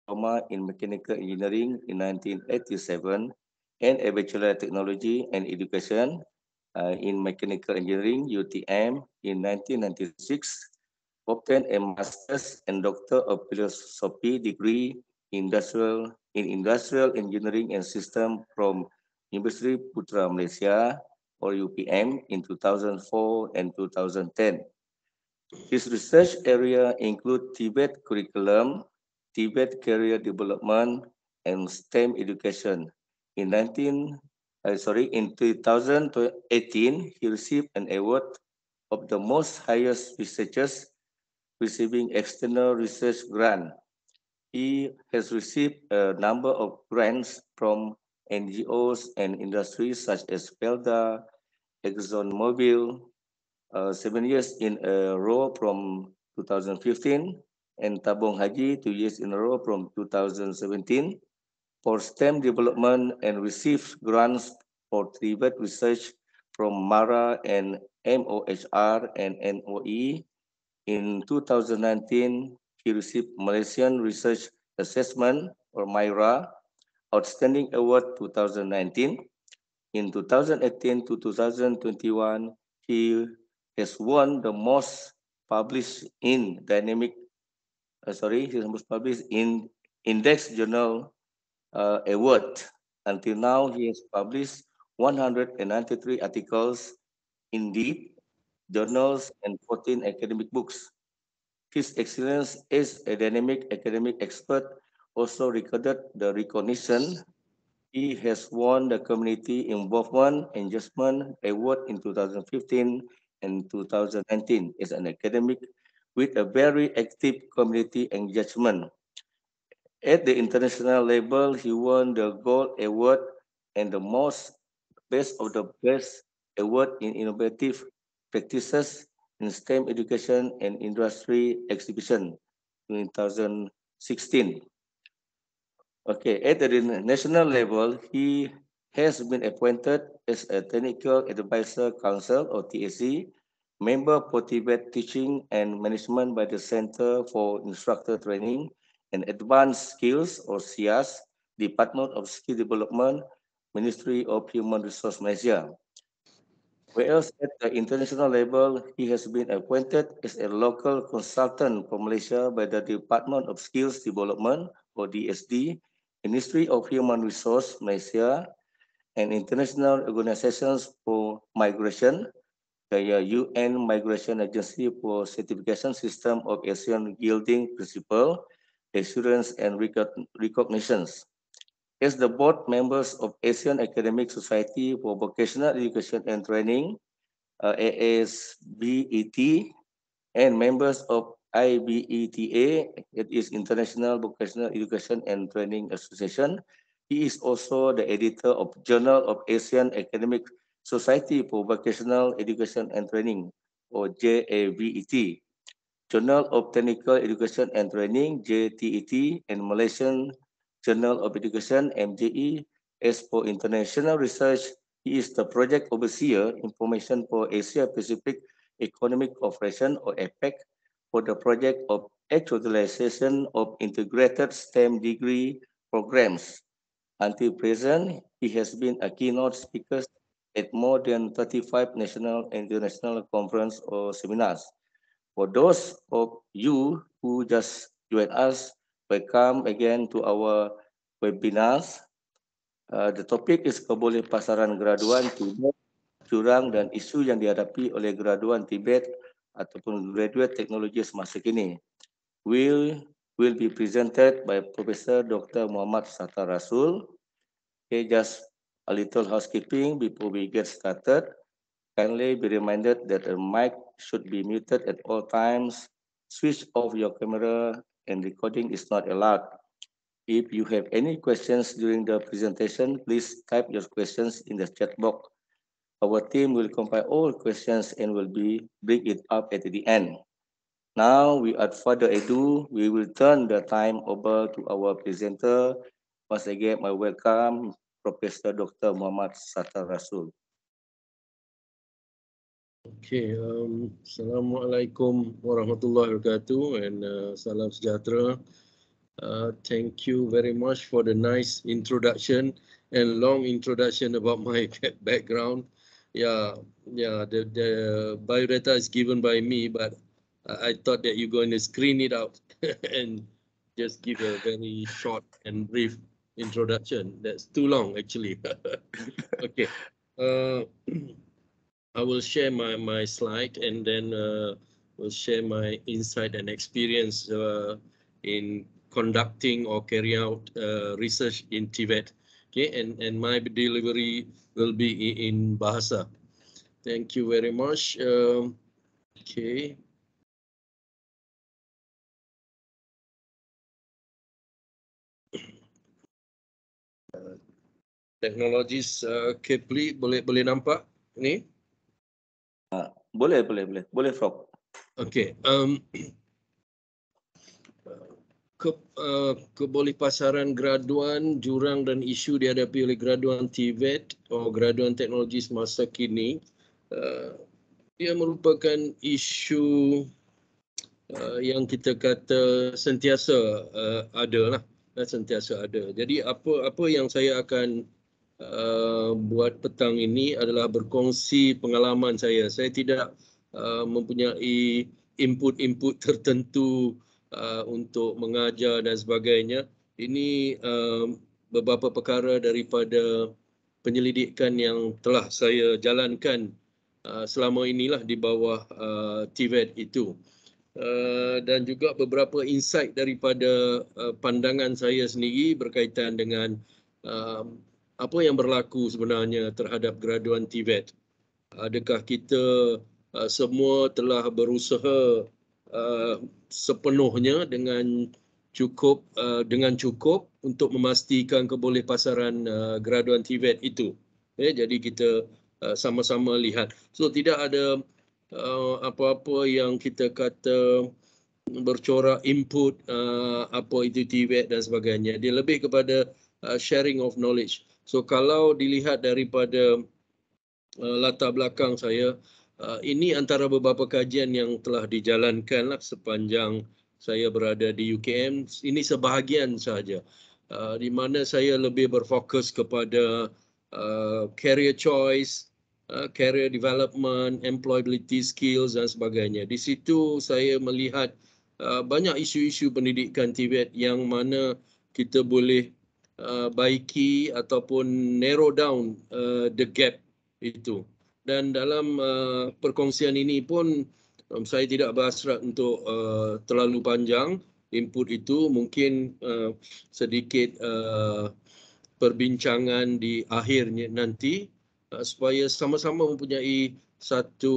diploma in mechanical engineering in 1987 and a bachelor of technology and education in mechanical engineering (UTM) in 1996. Obtained a master's and doctor of philosophy degree industrial engineering and system from University Putra Malaysia or UPM in 2004 and 2010. His research area include Tibet curriculum, Tibet career development, and STEM education. In 2018, he received an award of the most highest researchers receiving external research grant. He has received a number of grants from NGOs and industries such as Pelda, ExxonMobil, 7 years in a row from 2015, and Tabung Haji 2 years in a row from 2017 for STEM development and received grants for Tibet research from MARA and MOHR and NOE. In 2019, he received Malaysian Research Assessment or MYRA Outstanding Award 2019. In 2018 to 2021, he has won the most published in Index Journal award. Until now, he has published 193 articles in Deep journals and 14 academic books. His excellence as a dynamic academic expert also recorded the recognition. He has won the Community Involvement Engagement Award in 2015 and 2019 as an academic with a very active community engagement. At the international level, he won the Gold Award and the most Best of the Best Award in Innovative Practices in STEM Education and Industry Exhibition in 2016. Okay, at the national level, he has been appointed as a Technical Advisor Council or TAC, member for Tibet Teaching and Management by the Center for Instructor Training and Advanced Skills or CIAS, Department of Skill Development, Ministry of Human Resource Malaysia. Whereas at the international level, he has been appointed as a local consultant for Malaysia by the Department of Skills Development or DSD, Ministry of Human Resource Malaysia, and international organizations for migration, the UN Migration Agency for Certification System of ASEAN Yielding Principle, Assurance and Recognitions. As the board members of ASEAN Academic Society for Vocational Education and Training, ASBET, and members of IBETA, that is International Vocational Education and Training Association. He is also the editor of Journal of ASEAN Academic Society for Vocational Education and Training, or JAVET, Journal of Technical Education and Training, JTET, and Malaysian Journal of Education, MJE. As for international research, he is the project overseer, information for Asia Pacific Economic Cooperation, or APEC, for the project of actualization of integrated STEM degree programs. Until present, he has been a keynote speaker at more than 35 national and international conference or seminars. For those of you who just joined us, welcome again to our webinars. The topic is kebolehpasaran graduan Tibet, jurang dan isu yang dihadapi oleh graduan Tibet ataupun graduate teknologi semasa kini. Will be presented by Professor Dr. Muhammad Sattar Rasul. Okay, just a little housekeeping before we get started. Kindly be reminded that the mic should be muted at all times. Switch off your camera and recording is not allowed. If you have any questions during the presentation, please type your questions in the chat box. Our team will compile all questions and will bring it up at the end. Now, without further ado, we will turn the time over to our presenter. Once again, I welcome Professor Dr. Muhammad Sattar Rasul. Okay, Assalamualaikum warahmatullahi wabarakatuh and salam sejahtera Thank you very much for the nice introduction and long introduction about my background. Yeah, the biodata is given by me, but I thought that you're going to screen it out and just give a very short and brief introduction. That's too long, actually. Okay. Uh, I will share my slide, and then will share my insight and experience in conducting or carrying out research in Tibet. Okay, and my delivery will be in Bahasa. Thank you very much. Okay. Teknologis Kepli boleh nampak ni? Boleh, Frog. Okay. Kebolehpasaran graduan, jurang dan isu dihadapi oleh graduan TVET atau graduan teknologi semasa kini. Dia merupakan isu yang kita kata sentiasa ada lah, sentiasa ada. Jadi apa yang saya akan buat petang ini adalah berkongsi pengalaman saya. Saya tidak mempunyai input-input tertentu untuk mengajar dan sebagainya. Ini beberapa perkara daripada penyelidikan yang telah saya jalankan selama inilah di bawah TVET itu. Dan juga beberapa insight daripada pandangan saya sendiri berkaitan dengan apa yang berlaku sebenarnya terhadap graduan TVET. Adakah kita semua telah berusaha sepenuhnya dengan cukup untuk memastikan kebolehpasaran graduan TVET itu. Jadi kita sama-sama lihat. So tidak ada apa-apa yang kita kata bercorak input apa itu TVET dan sebagainya. Dia lebih kepada sharing of knowledge. So kalau dilihat daripada latar belakang saya, ini antara beberapa kajian yang telah dijalankan lah sepanjang saya berada di UKM. Ini sebahagian sahaja, di mana saya lebih berfokus kepada career choice, career development, employability skills dan sebagainya. Di situ saya melihat banyak isu-isu pendidikan TVET yang mana kita boleh baiki ataupun narrow down the gap itu. Dan dalam perkongsian ini pun saya tidak berhasrat untuk terlalu panjang input itu. Mungkin sedikit perbincangan di akhirnya nanti supaya sama-sama mempunyai satu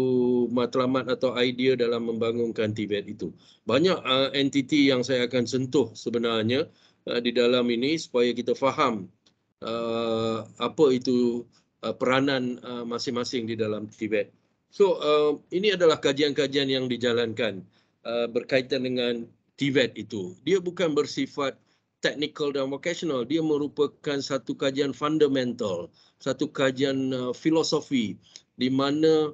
matlamat atau idea dalam membangunkan TVET itu. Banyak entiti yang saya akan sentuh sebenarnya di dalam ini supaya kita faham apa itu peranan masing-masing di dalam TVET. So ini adalah kajian-kajian yang dijalankan berkaitan dengan TVET itu. Dia bukan bersifat technical dan vocational, dia merupakan satu kajian fundamental, satu kajian filosofi di mana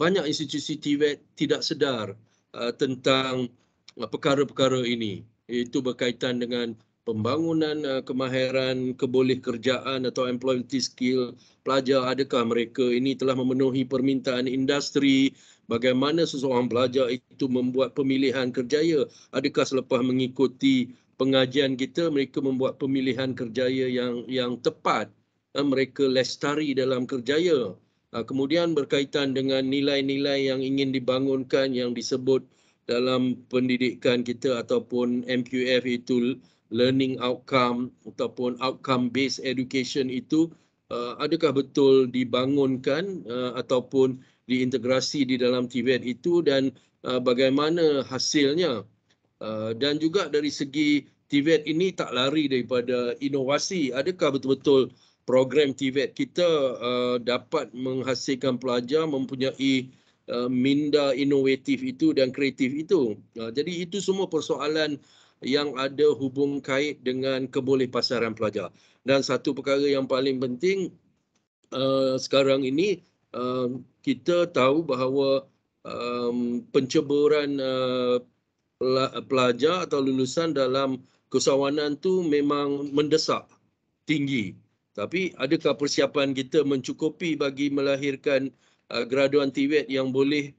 banyak institusi TVET tidak sedar tentang perkara-perkara ini. Itu berkaitan dengan pembangunan kemahiran kebolehkerjaan atau employability skill pelajar. Adakah mereka ini telah memenuhi permintaan industri? Bagaimana seseorang pelajar itu membuat pemilihan kerjaya? Adakah selepas mengikuti pengajian kita mereka membuat pemilihan kerjaya yang tepat? Mereka lestari dalam kerjaya. Kemudian berkaitan dengan nilai-nilai yang ingin dibangunkan yang disebut dalam pendidikan kita ataupun MQF itu learning outcome ataupun outcome based education itu adakah betul dibangunkan ataupun diintegrasi di dalam TVET itu dan bagaimana hasilnya. Dan juga dari segi TVET ini tak lari daripada inovasi. Adakah betul-betul program TVET kita dapat menghasilkan pelajar mempunyai minda inovatif itu dan kreatif itu. Jadi itu semua persoalan yang ada hubung kait dengan kebolehpasaran pelajar. Dan satu perkara yang paling penting sekarang ini kita tahu bahawa penceburan pelajar atau lulusan dalam keusahawanan tu memang mendesak tinggi. Tapi adakah persiapan kita mencukupi bagi melahirkan graduan TVET yang boleh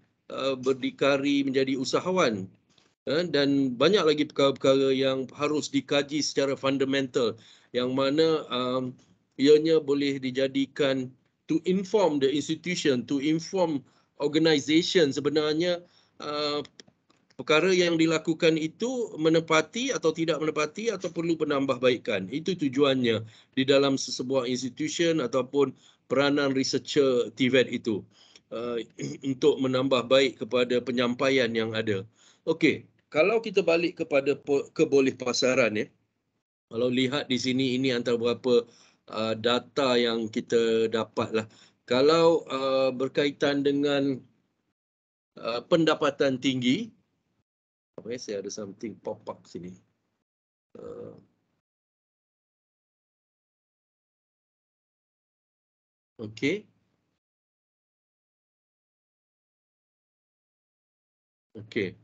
berdikari menjadi usahawan? Dan banyak lagi perkara-perkara yang harus dikaji secara fundamental yang mana ianya boleh dijadikan to inform the institution, to inform organisation sebenarnya perkara yang dilakukan itu menepati atau tidak menepati atau perlu penambahbaikan. Itu tujuannya di dalam sesebuah institution ataupun peranan researcher TVET itu untuk menambah baik kepada penyampaian yang ada. Okey, kalau kita balik kepada kebolehpasaran ya. Kalau lihat di sini ini antara beberapa data yang kita dapatlah. Kalau berkaitan dengan pendapatan tinggi, apa ya, saya ada something pop up sini. Okey. Okey.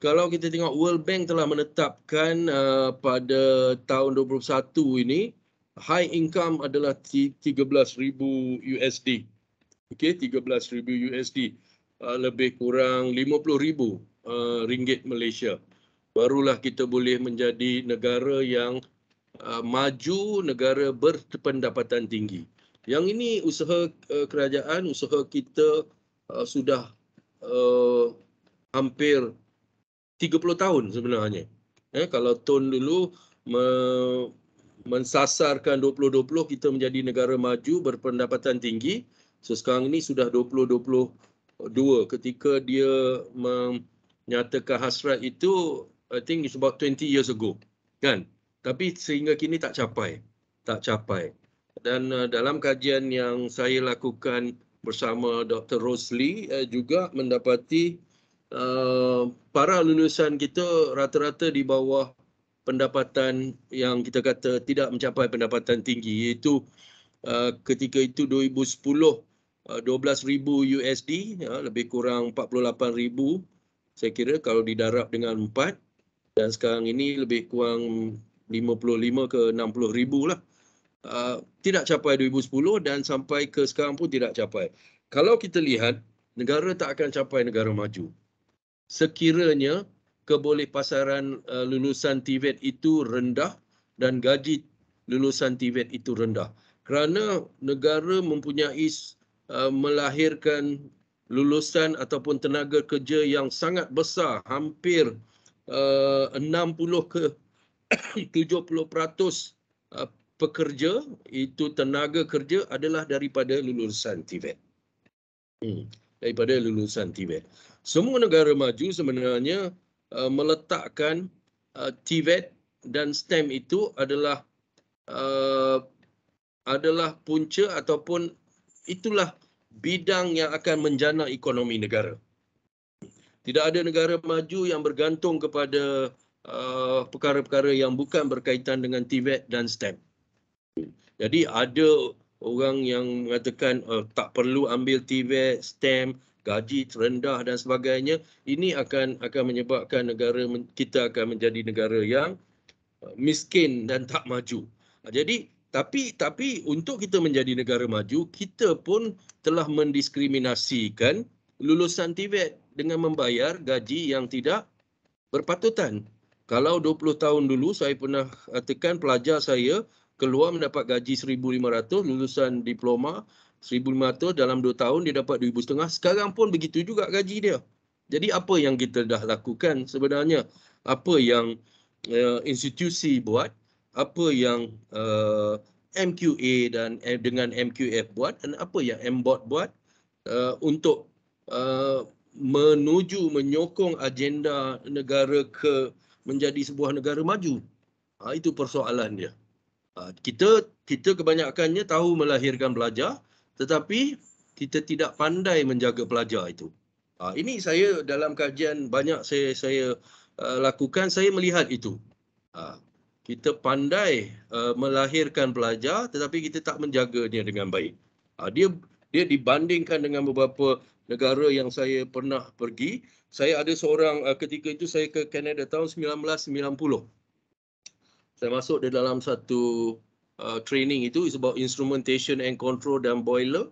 Kalau kita tengok World Bank telah menetapkan pada tahun 2021 ini high income adalah 13,000 USD. Okey, 13,000 USD. Lebih kurang 50,000 ringgit Malaysia. Barulah kita boleh menjadi negara yang maju, negara berpendapatan tinggi. Yang ini usaha kerajaan, usaha kita sudah hampir 30 tahun sebenarnya. Kalau Tun dulu mensasarkan 2020 kita menjadi negara maju berpendapatan tinggi. So sekarang ini sudah 2022 ketika dia menyatakan hasrat itu, I think it's about 20 years ago. Kan? Tapi sehingga kini tak capai. Dan dalam kajian yang saya lakukan bersama Dr. Rosli juga mendapati para lulusan kita rata-rata di bawah pendapatan yang kita kata tidak mencapai pendapatan tinggi, iaitu ketika itu 2010 12,000 USD, lebih kurang 48,000 saya kira kalau didarab dengan 4, dan sekarang ini lebih kurang 55 ke 60,000 lah. Tidak capai 2010 dan sampai ke sekarang pun tidak capai. Kalau kita lihat, negara tak akan capai negara maju sekiranya kebolehpasaran lulusan TVET itu rendah dan gaji lulusan TVET itu rendah. Kerana negara mempunyai melahirkan lulusan ataupun tenaga kerja yang sangat besar, hampir 60 ke 70% pekerja itu tenaga kerja adalah daripada lulusan TVET. Daripada lulusan TVET. Semua negara maju sebenarnya meletakkan TVET dan STEM itu adalah punca ataupun itulah bidang yang akan menjana ekonomi negara. Tidak ada negara maju yang bergantung kepada perkara-perkara yang bukan berkaitan dengan TVET dan STEM. Jadi ada orang yang mengatakan tak perlu ambil TVET, STEM, gaji rendah dan sebagainya. Ini akan menyebabkan negara kita akan menjadi negara yang miskin dan tak maju. Jadi tapi untuk kita menjadi negara maju, kita pun telah mendiskriminasikan lulusan TVET dengan membayar gaji yang tidak berpatutan. Kalau 20 tahun dulu saya pernah katakan pelajar saya keluar mendapat gaji 1,500, lulusan diploma 1,500, dalam 2 tahun dia dapat 2,500. Sekarang pun begitu juga gaji dia. Jadi apa yang kita dah lakukan sebenarnya? Apa yang institusi buat, apa yang MQA dan dengan MQF buat, dan apa yang MBOT buat untuk menyokong agenda negara ke menjadi sebuah negara maju. Itu persoalan dia. Kita kebanyakannya tahu melahirkan pelajar, tetapi kita tidak pandai menjaga pelajar itu. Ini saya dalam kajian banyak saya lakukan, saya melihat itu. Kita pandai melahirkan pelajar, tetapi kita tak menjaga dia dengan baik. Dia dibandingkan dengan beberapa negara yang saya pernah pergi. Saya ada seorang, ketika itu saya ke Canada tahun 1990. Saya masuk di dalam satu training itu, is about instrumentation and control dan boiler.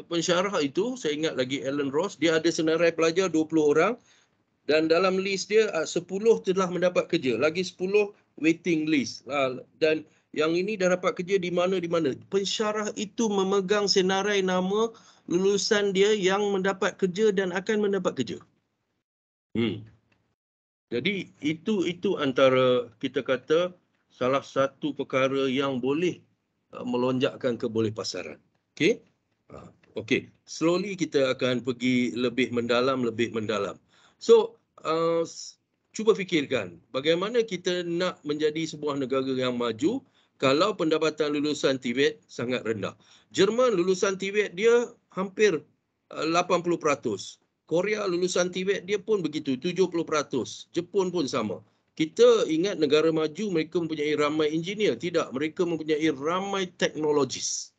Pensyarah itu, saya ingat lagi Alan Ross, dia ada senarai pelajar 20 orang dan dalam list dia 10 telah mendapat kerja, lagi 10 waiting list. Dan yang ini dah dapat kerja di mana. Pensyarah itu memegang senarai nama lulusan dia yang mendapat kerja dan akan mendapat kerja. Jadi itu antara kita kata salah satu perkara yang boleh melonjakkan kebolehpasaran. Okey? Okey, slowly kita akan pergi lebih mendalam. So, cuba fikirkan bagaimana kita nak menjadi sebuah negara yang maju kalau pendapatan lulusan TVET sangat rendah. Jerman lulusan TVET dia hampir 80%. Korea lulusan TVET dia pun begitu, 70%. Jepun pun sama. Kita ingat negara maju mereka mempunyai ramai engineer. Tidak, mereka mempunyai ramai teknologis.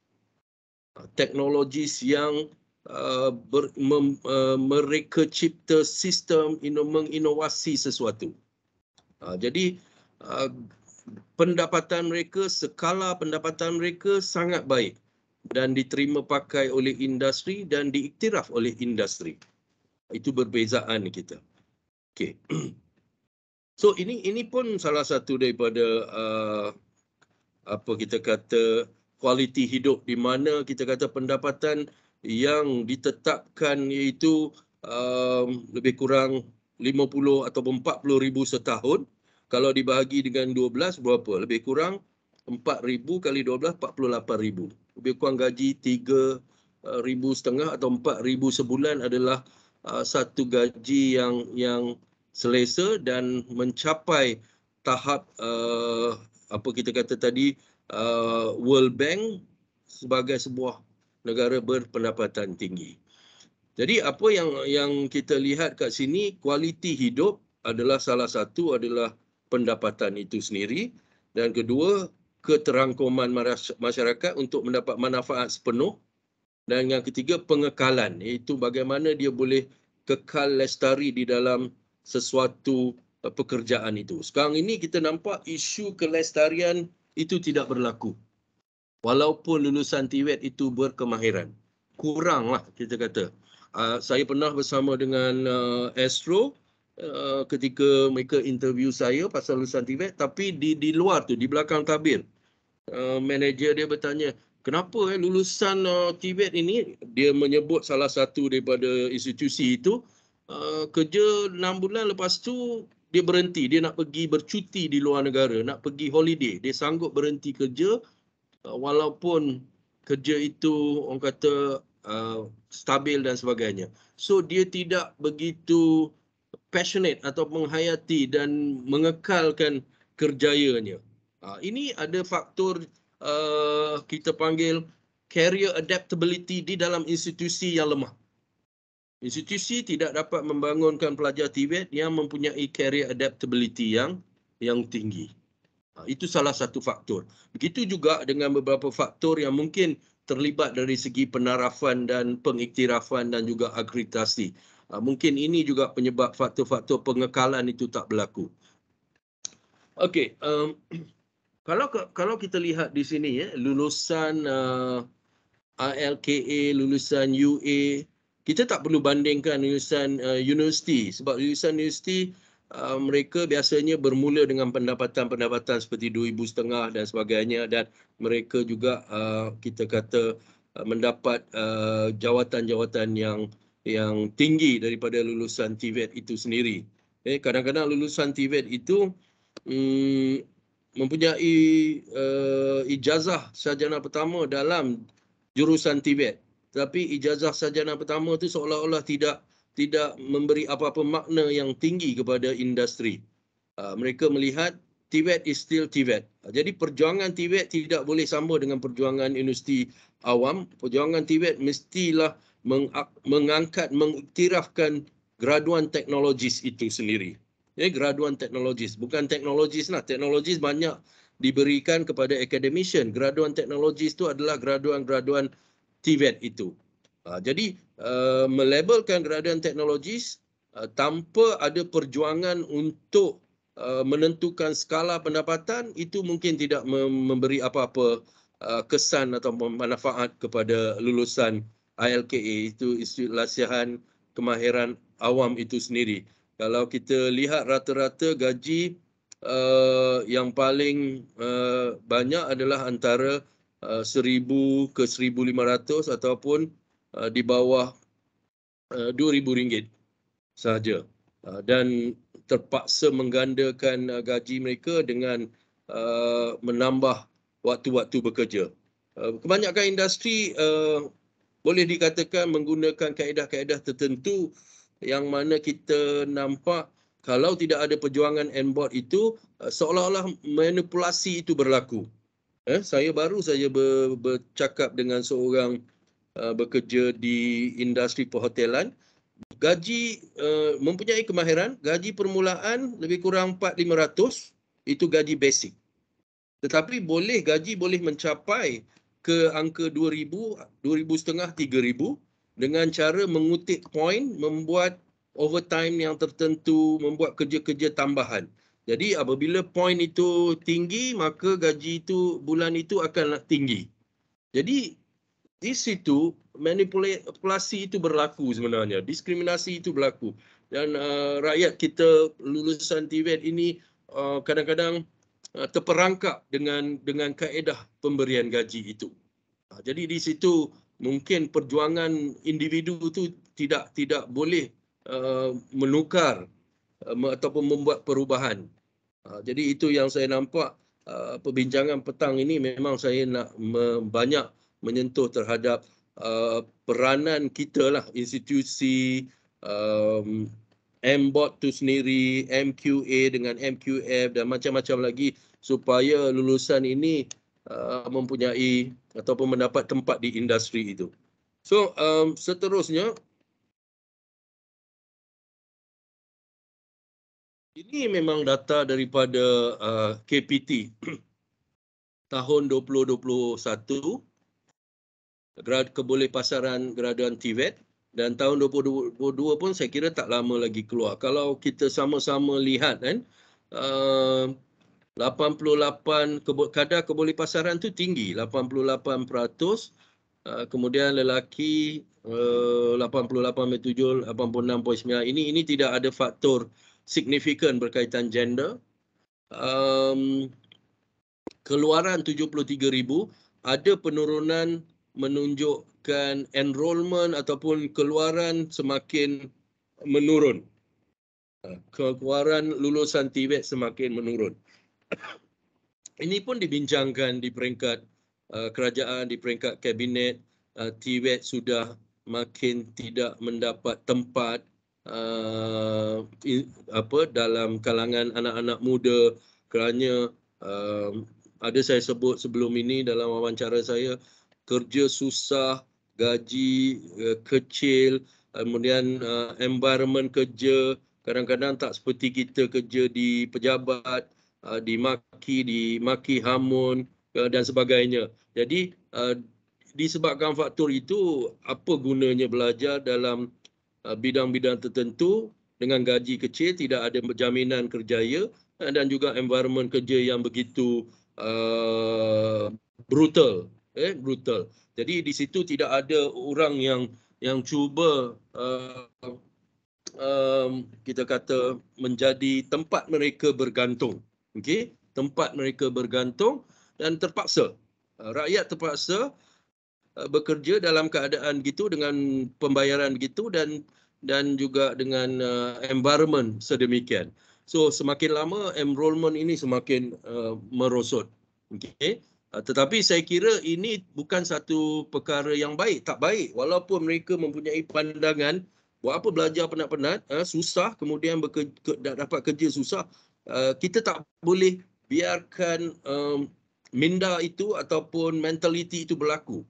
Teknologis yang mereka cipta sistem menginovasi sesuatu. Jadi pendapatan mereka, skala pendapatan mereka sangat baik dan diterima pakai oleh industri dan diiktiraf oleh industri. Itu berbezaan kita. Okey. So ini pun salah satu daripada apa kita kata kualiti hidup, di mana kita kata pendapatan yang ditetapkan iaitu lebih kurang 50 atau 40 ribu setahun. Kalau dibahagi dengan 12 berapa? Lebih kurang 4,000 kali 12 48,000. Lebih kurang gaji 3,500 atau 4,000 sebulan adalah satu gaji yang selesa dan mencapai tahap apa kita kata tadi World Bank sebagai sebuah negara berpendapatan tinggi. Jadi apa yang kita lihat kat sini, kualiti hidup adalah salah satu adalah pendapatan itu sendiri, dan kedua keterangkuman masyarakat untuk mendapat manfaat sepenuh, dan yang ketiga pengekalan, iaitu bagaimana dia boleh kekal lestari di dalam sesuatu pekerjaan itu. Sekarang ini kita nampak isu kelestarian itu tidak berlaku. Walaupun lulusan TVET itu berkemahiran. Kuranglah kita kata. Saya pernah bersama dengan Astro ketika mereka interview saya pasal lulusan TVET, tapi di luar tu, di belakang tabir, manager dia bertanya, kenapa lulusan TVET ini, dia menyebut salah satu daripada institusi itu, kerja 6 bulan lepas tu dia berhenti, dia nak pergi bercuti di luar negara, nak pergi holiday, dia sanggup berhenti kerja walaupun kerja itu orang kata stabil dan sebagainya. So dia tidak begitu passionate atau menghayati dan mengekalkan kerjayanya. Ini ada faktor kita panggil career adaptability di dalam institusi yang lemah. Institusi tidak dapat membangunkan pelajar TVET yang mempunyai career adaptability yang tinggi. Itu salah satu faktor. Begitu juga dengan beberapa faktor yang mungkin terlibat dari segi penarafan dan pengiktirafan dan juga akreditasi. Mungkin ini juga penyebab faktor-faktor pengekalan itu tak berlaku. Okey, kalau kita lihat di sini ya, lulusan RLKA, lulusan UA, kita tak perlu bandingkan lulusan universiti, sebab lulusan universiti mereka biasanya bermula dengan pendapatan seperti 2,500 dan sebagainya, dan mereka juga kita kata mendapat jawatan-jawatan yang tinggi daripada lulusan TVET itu sendiri. Kadang-kadang lulusan TVET itu mempunyai ijazah sarjana pertama dalam jurusan TVET, tapi ijazah sarjana pertama itu seolah-olah tidak memberi apa-apa makna yang tinggi kepada industri. Mereka melihat TVET is still TVET. Jadi perjuangan TVET tidak boleh sama dengan perjuangan universiti awam. Perjuangan TVET mestilah mengangkat, mengiktirafkan graduan teknologis itu sendiri. Graduan teknologis, bukan teknologis lah. Teknologis banyak diberikan kepada academician. Graduan teknologis itu adalah graduan-graduan TVET itu. Jadi melabelkan graduan teknologis tanpa ada perjuangan untuk menentukan skala pendapatan, itu mungkin tidak memberi apa-apa kesan atau manfaat kepada lulusan ILKA, itu Institut Lasihan Kemahiran Awam itu sendiri. Kalau kita lihat rata-rata gaji yang paling banyak adalah antara 1,000 ke 1,500 ataupun di bawah RM2,000 sahaja, dan terpaksa menggandakan gaji mereka dengan menambah waktu-waktu bekerja. Kebanyakan industri boleh dikatakan menggunakan kaedah-kaedah tertentu yang mana kita nampak kalau tidak ada perjuangan on-board itu, seolah-olah manipulasi itu berlaku. Saya baru saja bercakap dengan seorang bekerja di industri perhotelan. Gaji mempunyai kemahiran, gaji permulaan lebih kurang 4,500, itu gaji basic. Tetapi gaji boleh mencapai ke angka 2,000, 2,500, 3,000 dengan cara mengutip poin, membuat overtime yang tertentu, membuat kerja-kerja tambahan. Jadi apabila poin itu tinggi, maka gaji itu bulan itu akan tinggi. Jadi di situ manipulasi itu berlaku sebenarnya, diskriminasi itu berlaku, dan rakyat kita lulusan TVET ini kadang-kadang terperangkap dengan kaedah pemberian gaji itu. Jadi di situ mungkin perjuangan individu itu tidak boleh menukar ataupun membuat perubahan. Jadi itu yang saya nampak perbincangan petang ini memang saya nak banyak menyentuh terhadap peranan kita lah, institusi, MBOT tu sendiri, MQA dengan MQF dan macam-macam lagi supaya lulusan ini mempunyai ataupun mendapat tempat di industri itu. So seterusnya, ini memang data daripada KPT tahun 2021, kebolehpasaran graduan TVET, dan tahun 2022 pun saya kira tak lama lagi keluar. Kalau kita sama-sama lihat kan, 88 kadar kebolehpasaran tu tinggi, 88%, kemudian lelaki 88.7, 86.9. Ini tidak ada faktor signifikan berkaitan gender. Keluaran 73,000, ada penurunan menunjukkan enrolment ataupun keluaran semakin menurun. Keluaran lulusan TVET semakin menurun. Ini pun dibincangkan di peringkat kerajaan, di peringkat kabinet. TVET sudah makin tidak mendapat tempat dalam kalangan anak-anak muda kerana ada saya sebut sebelum ini dalam wawancara saya, kerja susah, gaji kecil, kemudian environment kerja kadang-kadang tak seperti kita kerja di pejabat, dimaki hamun dan sebagainya. Jadi disebabkan faktor itu, apa gunanya belajar dalam bidang-bidang tertentu dengan gaji kecil, tidak ada jaminan kerjaya dan juga environment kerja yang begitu brutal. Jadi di situ tidak ada orang yang cuba kita kata menjadi tempat mereka bergantung. Okey, tempat mereka bergantung dan terpaksa. Rakyat terpaksa bekerja dalam keadaan begitu, dengan pembayaran begitu dan juga dengan environment sedemikian. So semakin lama enrollment ini semakin merosot. Okey. Tetapi saya kira ini bukan satu perkara yang baik, tak baik. Walaupun mereka mempunyai pandangan buat apa belajar penat-penat, susah, kemudian dapat kerja susah, kita tak boleh biarkan minda itu ataupun mentaliti itu berlaku.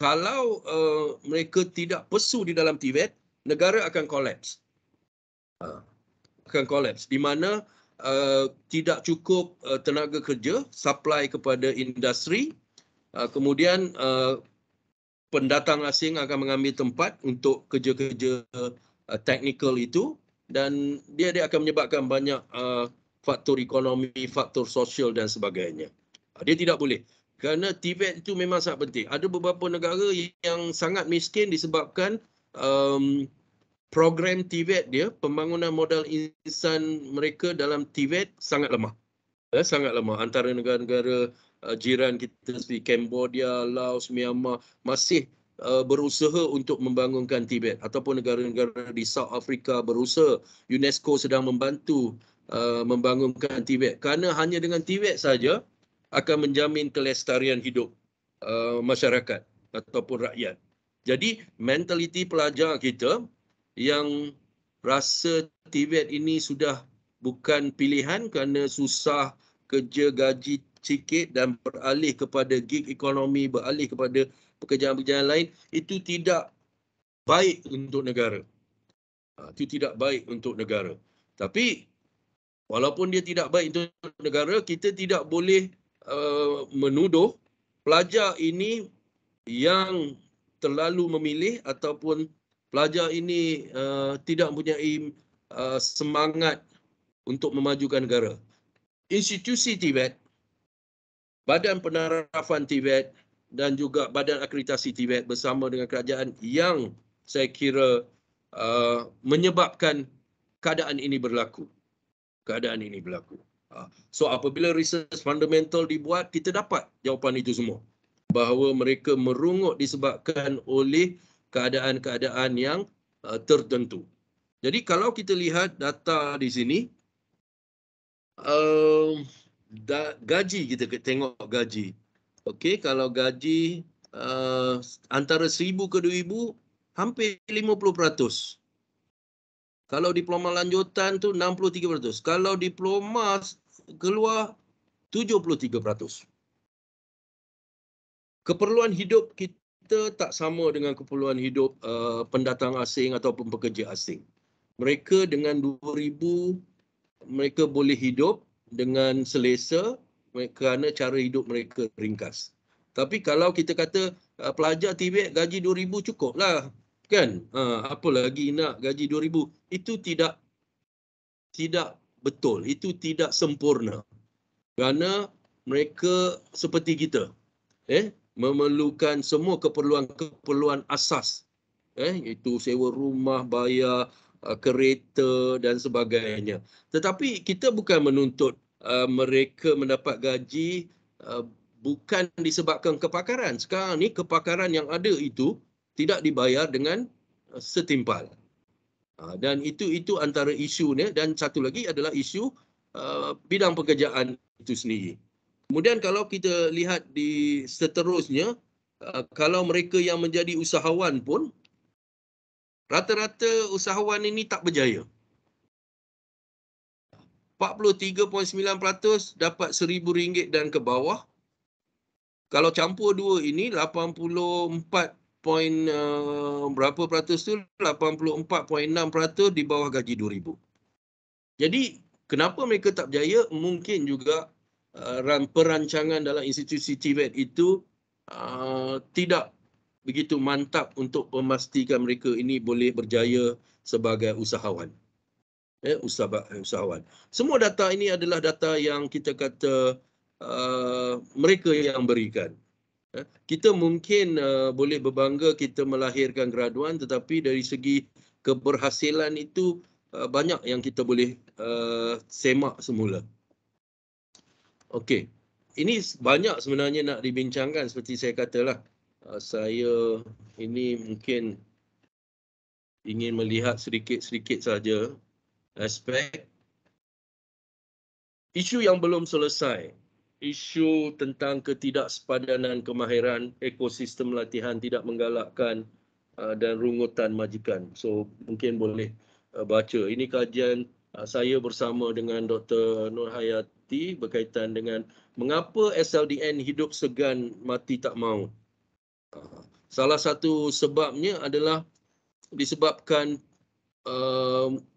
Kalau mereka tidak pesu di dalam TVET, negara akan kolaps. Di mana tidak cukup tenaga kerja, supply kepada industri, kemudian pendatang asing akan mengambil tempat untuk kerja-kerja teknikal itu, dan dia akan menyebabkan banyak faktor ekonomi, faktor sosial dan sebagainya. Dia tidak boleh. Kerana TVET itu memang sangat penting. Ada beberapa negara yang sangat miskin disebabkan program TVET dia, pembangunan modal insan mereka dalam TVET sangat lemah. Sangat lemah. Antara negara-negara jiran kita seperti Cambodia, Laos, Myanmar masih berusaha untuk membangunkan Tibet, ataupun negara-negara di South Africa berusaha. UNESCO sedang membantu membangunkan Tibet, kerana hanya dengan Tibet saja akan menjamin kelestarian hidup masyarakat ataupun rakyat. Jadi mentaliti pelajar kita yang rasa Tibet ini sudah bukan pilihan kerana susah, kerja gaji sikit dan beralih kepada gig ekonomi, beralih kepada pekerjaan-pekerjaan lain, itu tidak baik untuk negara. Itu tidak baik untuk negara. Tapi walaupun dia tidak baik untuk negara, kita tidak boleh menuduh pelajar ini yang terlalu memilih ataupun pelajar ini tidak mempunyai semangat untuk memajukan negara. Institusi Tibet, Badan Penarafan Tibet dan juga Badan Akreditasi Tibet bersama dengan kerajaan yang saya kira menyebabkan keadaan ini berlaku. So apabila research fundamental dibuat, kita dapat jawapan itu semua. Bahawa mereka merungut disebabkan oleh keadaan-keadaan yang tertentu. Jadi kalau kita lihat data di sini, gaji, kita tengok gaji. Okey, kalau gaji antara 1,000 ke 2,000 hampir 50%. Kalau diploma lanjutan tu 63%. Kalau diploma keluar 73%. Keperluan hidup kita tak sama dengan keperluan hidup pendatang asing ataupun pekerja asing. Mereka dengan 2,000 mereka boleh hidup dengan selesa kerana cara hidup mereka ringkas. Tapi kalau kita kata pelajar Tibet gaji 2,000 cukuplah, kan? Apa lagi nak gaji 2,000? Itu tidak betul, itu tidak sempurna. Kerana mereka seperti kita, memerlukan semua keperluan asas, iaitu sewa rumah, bayar kereta dan sebagainya. Tetapi kita bukan menuntut mereka mendapat gaji bukan disebabkan kepakaran. Sekarang ni kepakaran yang ada itu tidak dibayar dengan setimpal. Dan itu antara isunya, dan satu lagi adalah isu bidang pekerjaan itu sendiri. Kemudian kalau kita lihat di seterusnya, kalau mereka yang menjadi usahawan pun, rata-rata usahawan ini tak berjaya. 43.9% dapat RM1,000 dan ke bawah. Kalau campur dua ini, 84 berapa peratus tu? 84.6% di bawah gaji 2,000. Jadi, kenapa mereka tak berjaya? Mungkin juga perancangan dalam institusi Tibet itu tidak begitu mantap untuk memastikan mereka ini boleh berjaya sebagai usahawan. Usahawan. Semua data ini adalah data yang kita kata mereka yang berikan. Kita mungkin boleh berbangga kita melahirkan graduan, tetapi dari segi keberhasilan itu banyak yang kita boleh semak semula. Okey. Ini banyak sebenarnya nak dibincangkan, seperti saya katalah. Saya ini mungkin ingin melihat sedikit-sedikit saja aspek isu yang belum selesai. Isu tentang ketidaksepadanan kemahiran, ekosistem latihan tidak menggalakkan dan rungutan majikan. So mungkin boleh baca. Ini kajian saya bersama dengan Dr. Nur Hayati berkaitan dengan mengapa SLDN hidup segan mati tak mahu. Salah satu sebabnya adalah disebabkan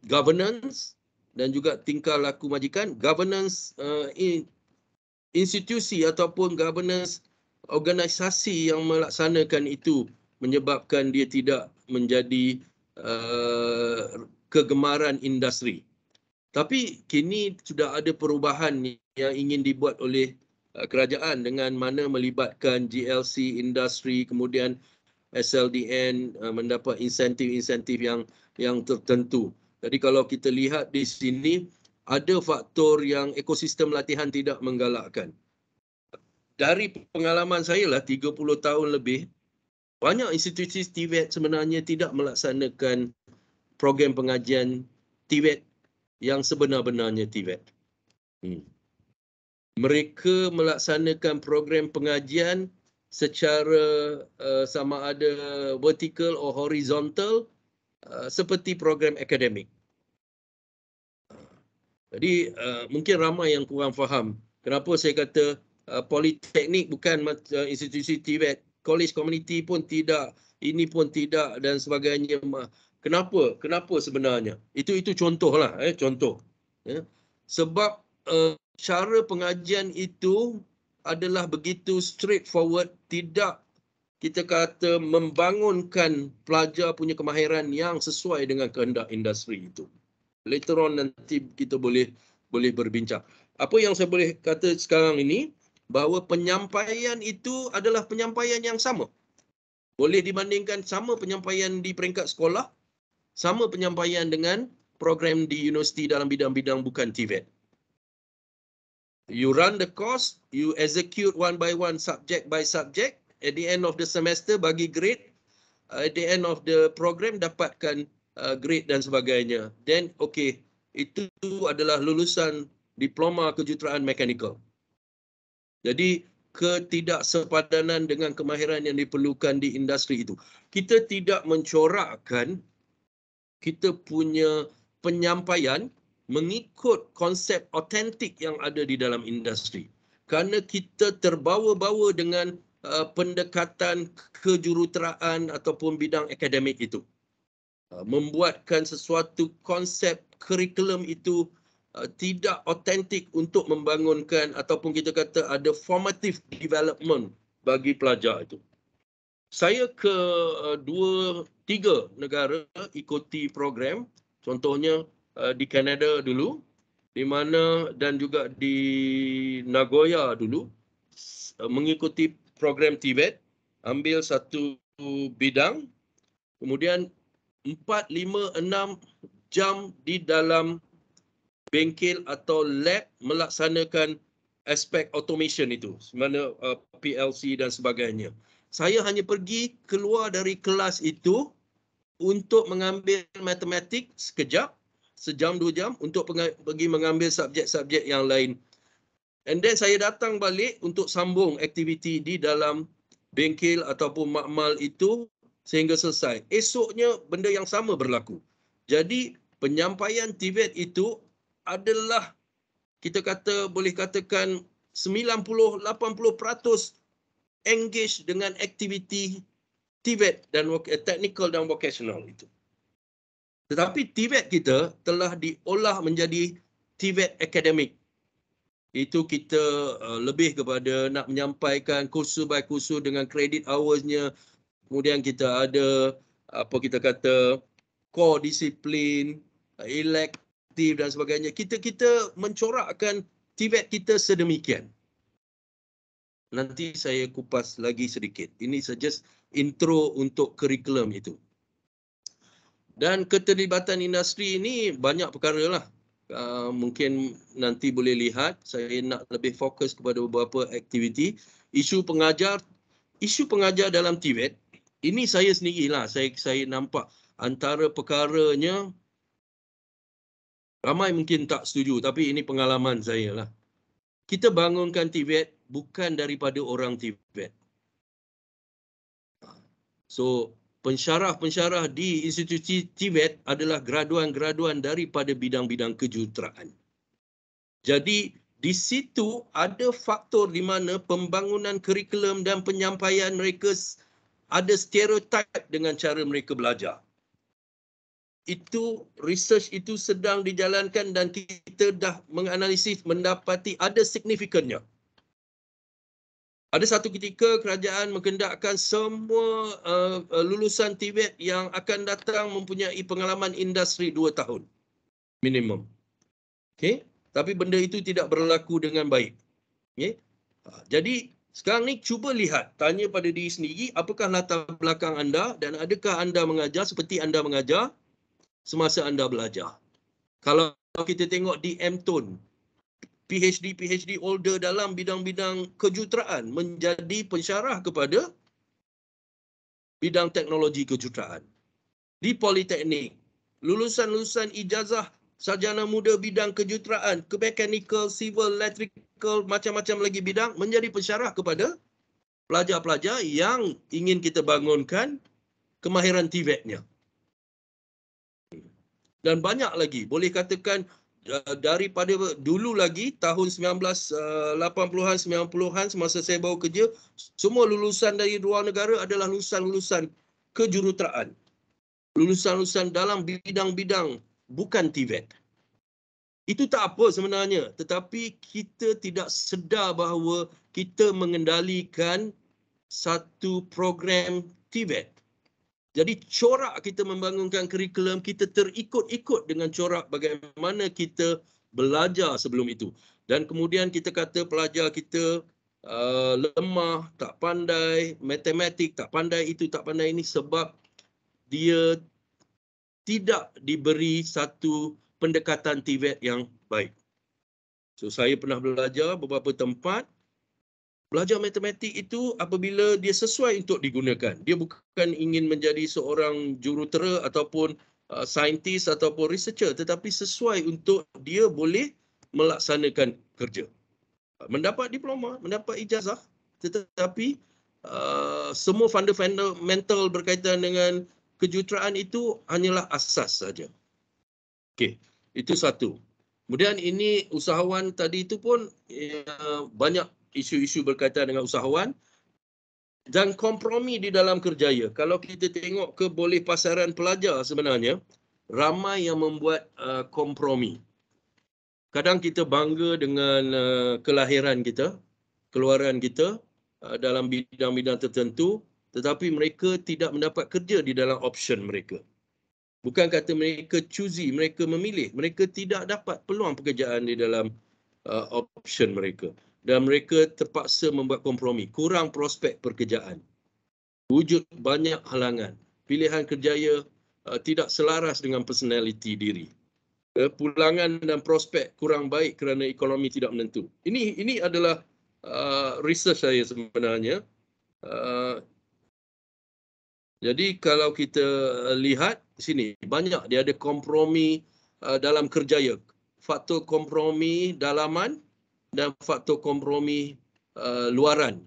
governance dan juga tingkah laku majikan. Governance institusi ataupun governance organisasi yang melaksanakan itu menyebabkan dia tidak menjadi kegemaran industri. Tapi kini sudah ada perubahan yang ingin dibuat oleh kerajaan dengan mana melibatkan GLC industri, kemudian SLDN mendapat insentif-insentif yang tertentu. Jadi kalau kita lihat di sini ada faktor yang ekosistem latihan tidak menggalakkan. Dari pengalaman saya lah 30 tahun lebih, banyak institusi TVET sebenarnya tidak melaksanakan program pengajian TVET yang sebenar-benarnya TVET. Mereka melaksanakan program pengajian secara sama ada vertical atau horizontal seperti program akademik. Jadi mungkin ramai yang kurang faham kenapa saya kata politeknik bukan institusi TVET, college community pun tidak, ini pun tidak dan sebagainya. Kenapa sebenarnya? Itu contohlah, contoh. Sebab cara pengajian itu adalah begitu straightforward, tidak kita kata membangunkan pelajar punya kemahiran yang sesuai dengan kehendak industri itu. Later on nanti kita boleh berbincang. Apa yang saya boleh kata sekarang ini, bahawa penyampaian itu adalah penyampaian yang sama. Boleh dibandingkan sama penyampaian di peringkat sekolah, sama penyampaian dengan program di universiti dalam bidang-bidang bukan TVET. You run the course, you execute one by one, subject by subject. At the end of the semester bagi grade. At the end of the program dapatkan grade dan sebagainya. Then okay, itu adalah lulusan diploma kejuruteraan mekanikal. Jadi ketidaksepadanan dengan kemahiran yang diperlukan di industri itu. Kita tidak mencorakkan kita punya penyampaian mengikut konsep autentik yang ada di dalam industri. Kerana kita terbawa-bawa dengan pendekatan kejuruteraan ataupun bidang akademik itu. Membuatkan sesuatu konsep kurikulum itu tidak autentik untuk membangunkan ataupun kita kata ada formative development bagi pelajar itu. Saya ke 2-3 negara ikuti program, contohnya di Kanada dulu, di mana dan juga di Nagoya dulu, mengikuti program TVET, ambil satu bidang, kemudian 4, 5, 6 jam di dalam bengkel atau lab melaksanakan aspek automation itu, mana PLC dan sebagainya. Saya hanya pergi keluar dari kelas itu untuk mengambil matematik sekejap, sejam 2 jam untuk pergi mengambil subjek-subjek yang lain. And then saya datang balik untuk sambung aktiviti di dalam bengkel ataupun makmal itu sehingga selesai. Esoknya benda yang sama berlaku. Jadi penyampaian TVET itu adalah kita kata boleh katakan 90-80% engage dengan aktiviti TVET dan technical dan vocational itu. Tetapi TVET kita telah diolah menjadi TVET akademik. Itu kita lebih kepada nak menyampaikan kursus by kursus dengan credit hours-nya. Kemudian kita ada apa kita kata core disiplin, elective dan sebagainya. Kita mencorakkan TVET kita sedemikian. Nanti saya kupas lagi sedikit. Ini saja intro untuk kurikulum itu. Dan keterlibatan industri ini banyak perkara lah. Mungkin nanti boleh lihat, saya nak lebih fokus kepada beberapa aktiviti. Isu pengajar dalam TVET, ini saya sendirilah, saya nampak antara perkaranya, ramai mungkin tak setuju, tapi ini pengalaman saya lah. Kita bangunkan TVET bukan daripada orang TVET. So, pensyarah-pensyarah di institusi TVET adalah graduan-graduan daripada bidang-bidang kejuruteraan. Jadi, di situ ada faktor di mana pembangunan kurikulum dan penyampaian mereka ada stereotip dengan cara mereka belajar. Itu research itu sedang dijalankan dan kita dah menganalisis mendapati ada signifikannya. Ada satu ketika kerajaan mengendakkan semua lulusan TVET yang akan datang mempunyai pengalaman industri 2 tahun minimum. Okey, tapi benda itu tidak berlaku dengan baik. Okey. Jadi sekarang ni cuba lihat, tanya pada diri sendiri, apakah latar belakang anda dan adakah anda mengajar seperti anda mengajar semasa anda belajar. Kalau kita tengok di MTUN, PhD holder dalam bidang-bidang kejuruteraan menjadi pensyarah kepada bidang teknologi kejuruteraan. Di Politeknik, lulusan-lulusan ijazah sarjana muda bidang kejuruteraan, ke mechanical, civil, electrical, macam-macam lagi bidang menjadi pensyarah kepada pelajar-pelajar yang ingin kita bangunkan kemahiran TVET-nya. Dan banyak lagi, boleh katakan daripada dulu lagi, tahun 1980-an, 90-an semasa saya baru kerja, semua lulusan dari luar negara adalah lulusan-lulusan kejuruteraan. Lulusan-lulusan dalam bidang-bidang bukan TVET. Itu tak apa sebenarnya, tetapi kita tidak sedar bahawa kita mengendalikan satu program TVET. Jadi corak kita membangunkan kurikulum, kita terikut-ikut dengan corak bagaimana kita belajar sebelum itu. Dan kemudian kita kata pelajar kita lemah, tak pandai, matematik, tak pandai itu, tak pandai ini sebab dia tidak diberi satu pendekatan TVET yang baik. So saya pernah belajar beberapa tempat. Belajar matematik itu apabila dia sesuai untuk digunakan. Dia bukan ingin menjadi seorang jurutera ataupun saintis ataupun researcher, tetapi sesuai untuk dia boleh melaksanakan kerja. Mendapat diploma, mendapat ijazah, tetapi semua fundamental berkaitan dengan kejuruteraan itu hanyalah asas saja. Okey, itu satu. Kemudian ini usahawan tadi itu pun banyak isu-isu berkaitan dengan usahawan dan kompromi di dalam kerjaya. Kalau kita tengok keboleh pasaran pelajar sebenarnya, ramai yang membuat kompromi. Kadang kita bangga dengan kelahiran kita, keluaran kita dalam bidang-bidang tertentu, tetapi mereka tidak mendapat kerja di dalam option mereka. Bukan kata mereka choosy, mereka memilih. Mereka tidak dapat peluang pekerjaan di dalam option mereka. Dan mereka terpaksa membuat kompromi. Kurang prospek pekerjaan. Wujud banyak halangan. Pilihan kerjaya tidak selaras dengan personaliti diri. Pulangan dan prospek kurang baik kerana ekonomi tidak menentu. Ini adalah research saya sebenarnya. Jadi kalau kita lihat sini, banyak dia ada kompromi dalam kerjaya. Faktor kompromi dalaman dan faktor kompromi luaran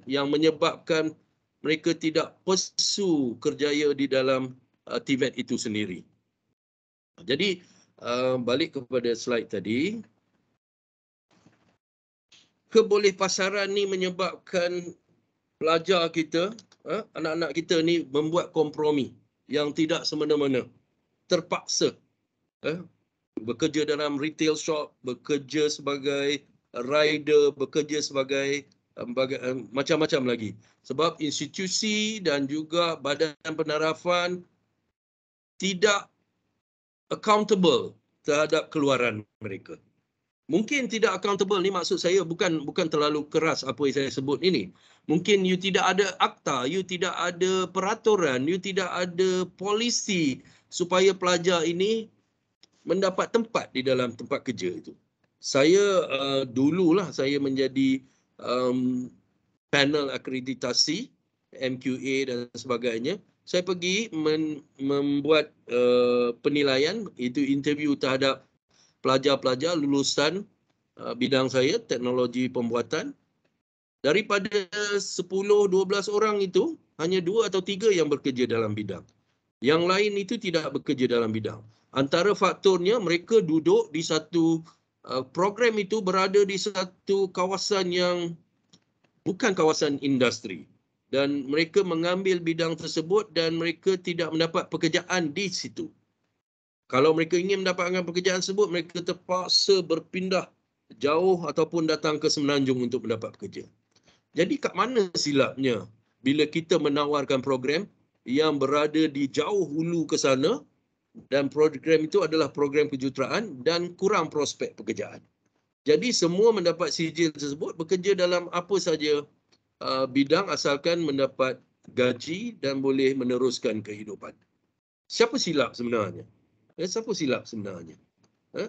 yang menyebabkan mereka tidak pursue kerjaya di dalam TVET itu sendiri. Jadi balik kepada slide tadi, kebolehpasaran ni menyebabkan pelajar kita, anak-anak kita ni membuat kompromi yang tidak semena-mena, terpaksa bekerja dalam retail shop, bekerja sebagai rider, bekerja sebagai macam-macam lagi. Sebab institusi dan juga badan penarafan tidak accountable terhadap keluaran mereka. Mungkin tidak accountable ni maksud saya bukan terlalu keras apa yang saya sebut ini. Mungkin you tidak ada akta, you tidak ada peraturan, you tidak ada polisi supaya pelajar ini mendapat tempat di dalam tempat kerja itu. Saya dululah saya menjadi panel akreditasi MQA dan sebagainya. Saya pergi membuat penilaian, itu interview terhadap pelajar-pelajar lulusan bidang saya, teknologi pembuatan. Daripada 10-12 orang itu, hanya 2 atau 3 yang bekerja dalam bidang. Yang lain itu tidak bekerja dalam bidang. Antara faktornya mereka duduk di satu program itu berada di satu kawasan yang bukan kawasan industri. Dan mereka mengambil bidang tersebut dan mereka tidak mendapat pekerjaan di situ. Kalau mereka ingin mendapatkan pekerjaan tersebut, mereka terpaksa berpindah jauh ataupun datang ke Semenanjung untuk mendapat pekerja. Jadi kat mana silapnya bila kita menawarkan program yang berada di jauh hulu ke sana dan program itu adalah program kejuruteraan dan kurang prospek pekerjaan. Jadi semua mendapat sijil tersebut bekerja dalam apa saja bidang asalkan mendapat gaji dan boleh meneruskan kehidupan. Siapa silap sebenarnya? Siapa silap sebenarnya?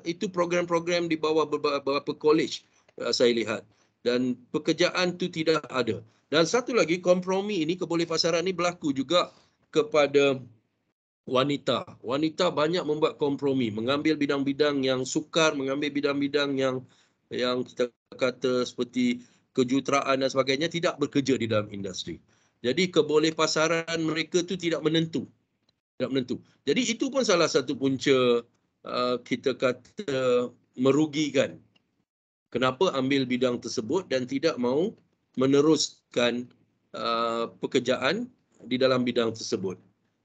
Itu program-program di bawah beberapa college saya lihat. Dan pekerjaan tu tidak ada. Dan satu lagi, kompromi ini, kebolehpasaran ini berlaku juga kepada wanita. Wanita banyak membuat kompromi, mengambil bidang-bidang yang sukar, mengambil bidang-bidang yang kita kata seperti kejuruteraan dan sebagainya, tidak bekerja di dalam industri. Jadi kebolehpasaran mereka tu tidak menentu. Jadi itu pun salah satu punca kita kata merugikan. Kenapa ambil bidang tersebut dan tidak mahu meneruskan pekerjaan di dalam bidang tersebut.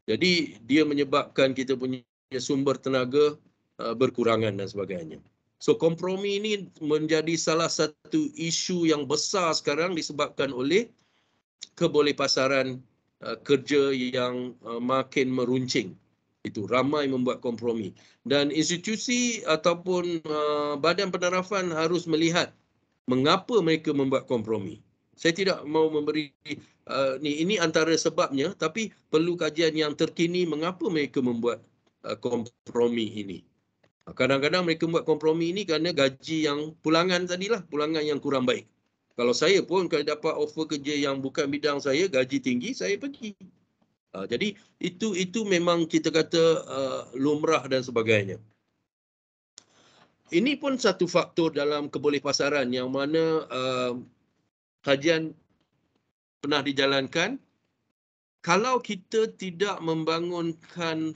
Jadi dia menyebabkan kita punya sumber tenaga berkurangan dan sebagainya. So kompromi ini menjadi salah satu isu yang besar sekarang disebabkan oleh kebolehpasaran kerja yang makin meruncing. Itu ramai membuat kompromi. Dan institusi ataupun badan penarafan harus melihat mengapa mereka membuat kompromi. Saya tidak mau memberi ini antara sebabnya, tapi perlu kajian yang terkini mengapa mereka membuat kompromi ini. Kadang-kadang mereka membuat kompromi ini kerana gaji yang pulangan tadilah, pulangan yang kurang baik. Kalau saya pun kalau dapat offer kerja yang bukan bidang saya, gaji tinggi, saya pergi. Jadi itu memang kita kata lumrah dan sebagainya. Ini pun satu faktor dalam kebolehpasaran yang mana kajian pernah dijalankan. Kalau kita tidak membangunkan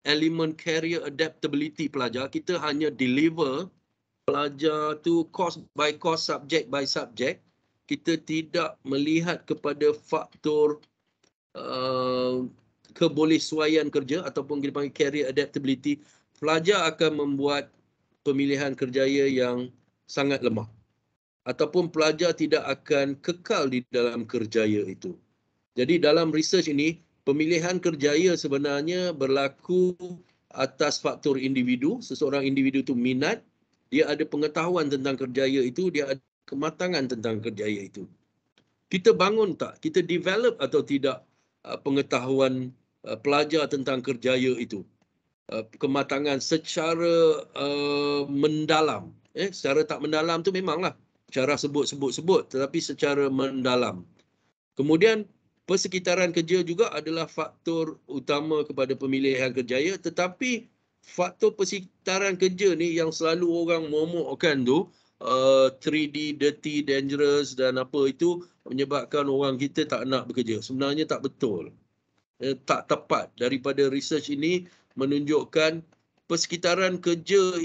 elemen career adaptability pelajar, kita hanya deliver pelajar tu course by course, subject by subject, kita tidak melihat kepada faktor kebolehsuaian kerja ataupun kita panggil career adaptability, pelajar akan membuat pemilihan kerjaya yang sangat lemah. Ataupun pelajar tidak akan kekal di dalam kerjaya itu. Jadi dalam research ini, pemilihan kerjaya sebenarnya berlaku atas faktor individu. Seseorang individu itu minat, dia ada pengetahuan tentang kerjaya itu, dia ada kematangan tentang kerjaya itu. Kita bangun tak? Kita develop atau tidak pengetahuan pelajar tentang kerjaya itu? Kematangan secara mendalam. Secara tak mendalam tu memanglah cara sebut-sebut, tetapi secara mendalam. Kemudian persekitaran kerja juga adalah faktor utama kepada pemilihan kerjaya, tetapi faktor persekitaran kerja ni yang selalu orang momokkan tu 3D, dirty, dangerous dan apa itu menyebabkan orang kita tak nak bekerja. Sebenarnya tak betul. Tak tepat. Daripada research ini menunjukkan persekitaran kerja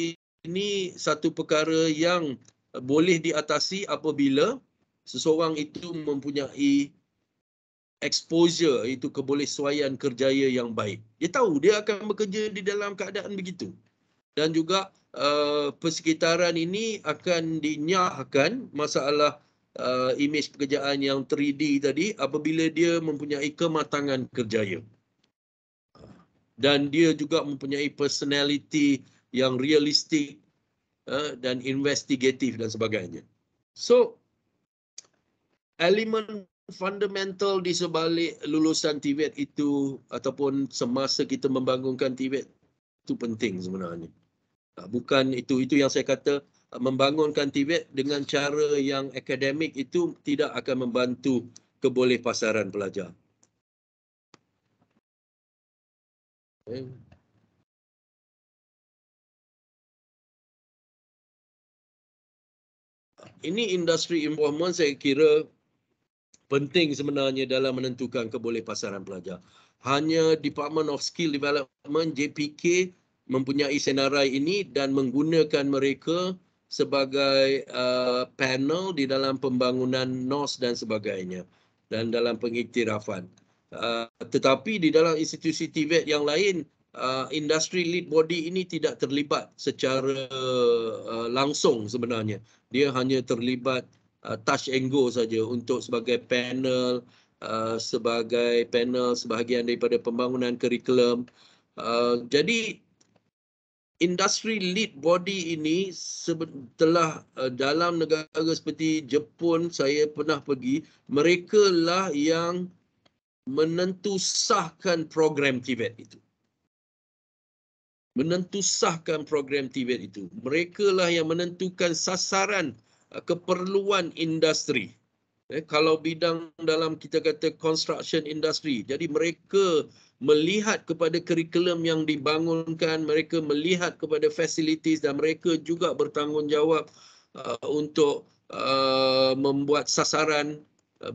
ini satu perkara yang boleh diatasi apabila seseorang itu mempunyai exposure, itu kebolehsuaian kerjaya yang baik. Dia tahu dia akan bekerja di dalam keadaan begitu. Dan juga persekitaran ini akan dinyahkan masalah imej pekerjaan yang 3D tadi apabila dia mempunyai kematangan kerjaya. Dan dia juga mempunyai personality yang realistik dan investigatif dan sebagainya. So, elemen fundamental di sebalik lulusan TVET itu ataupun semasa kita membangunkan TVET itu penting sebenarnya. Bukan itu yang saya kata membangunkan TVET dengan cara yang akademik itu tidak akan membantu kebolehpasaran pelajar. Ini industri involvement saya kira penting sebenarnya dalam menentukan kebolehpasaran pelajar. Hanya Department of Skill Development JPK mempunyai senarai ini dan menggunakan mereka sebagai panel di dalam pembangunan NOS dan sebagainya dan dalam pengiktirafan. Tetapi di dalam institusi TVET yang lain, industri lead body ini tidak terlibat secara langsung sebenarnya. Dia hanya terlibat touch and go saja untuk sebagai panel, sebahagian daripada pembangunan kurikulum. Jadi industri lead body ini telah dalam negara seperti Jepun saya pernah pergi, mereka lah yang menentu sahkan program TVET itu. Menentu sahkan program TVET itu. Mereka lah yang menentukan sasaran keperluan industri. Kalau bidang dalam kita kata construction industry, jadi mereka melihat kepada kurikulum yang dibangunkan, mereka melihat kepada facilities dan mereka juga bertanggungjawab untuk membuat sasaran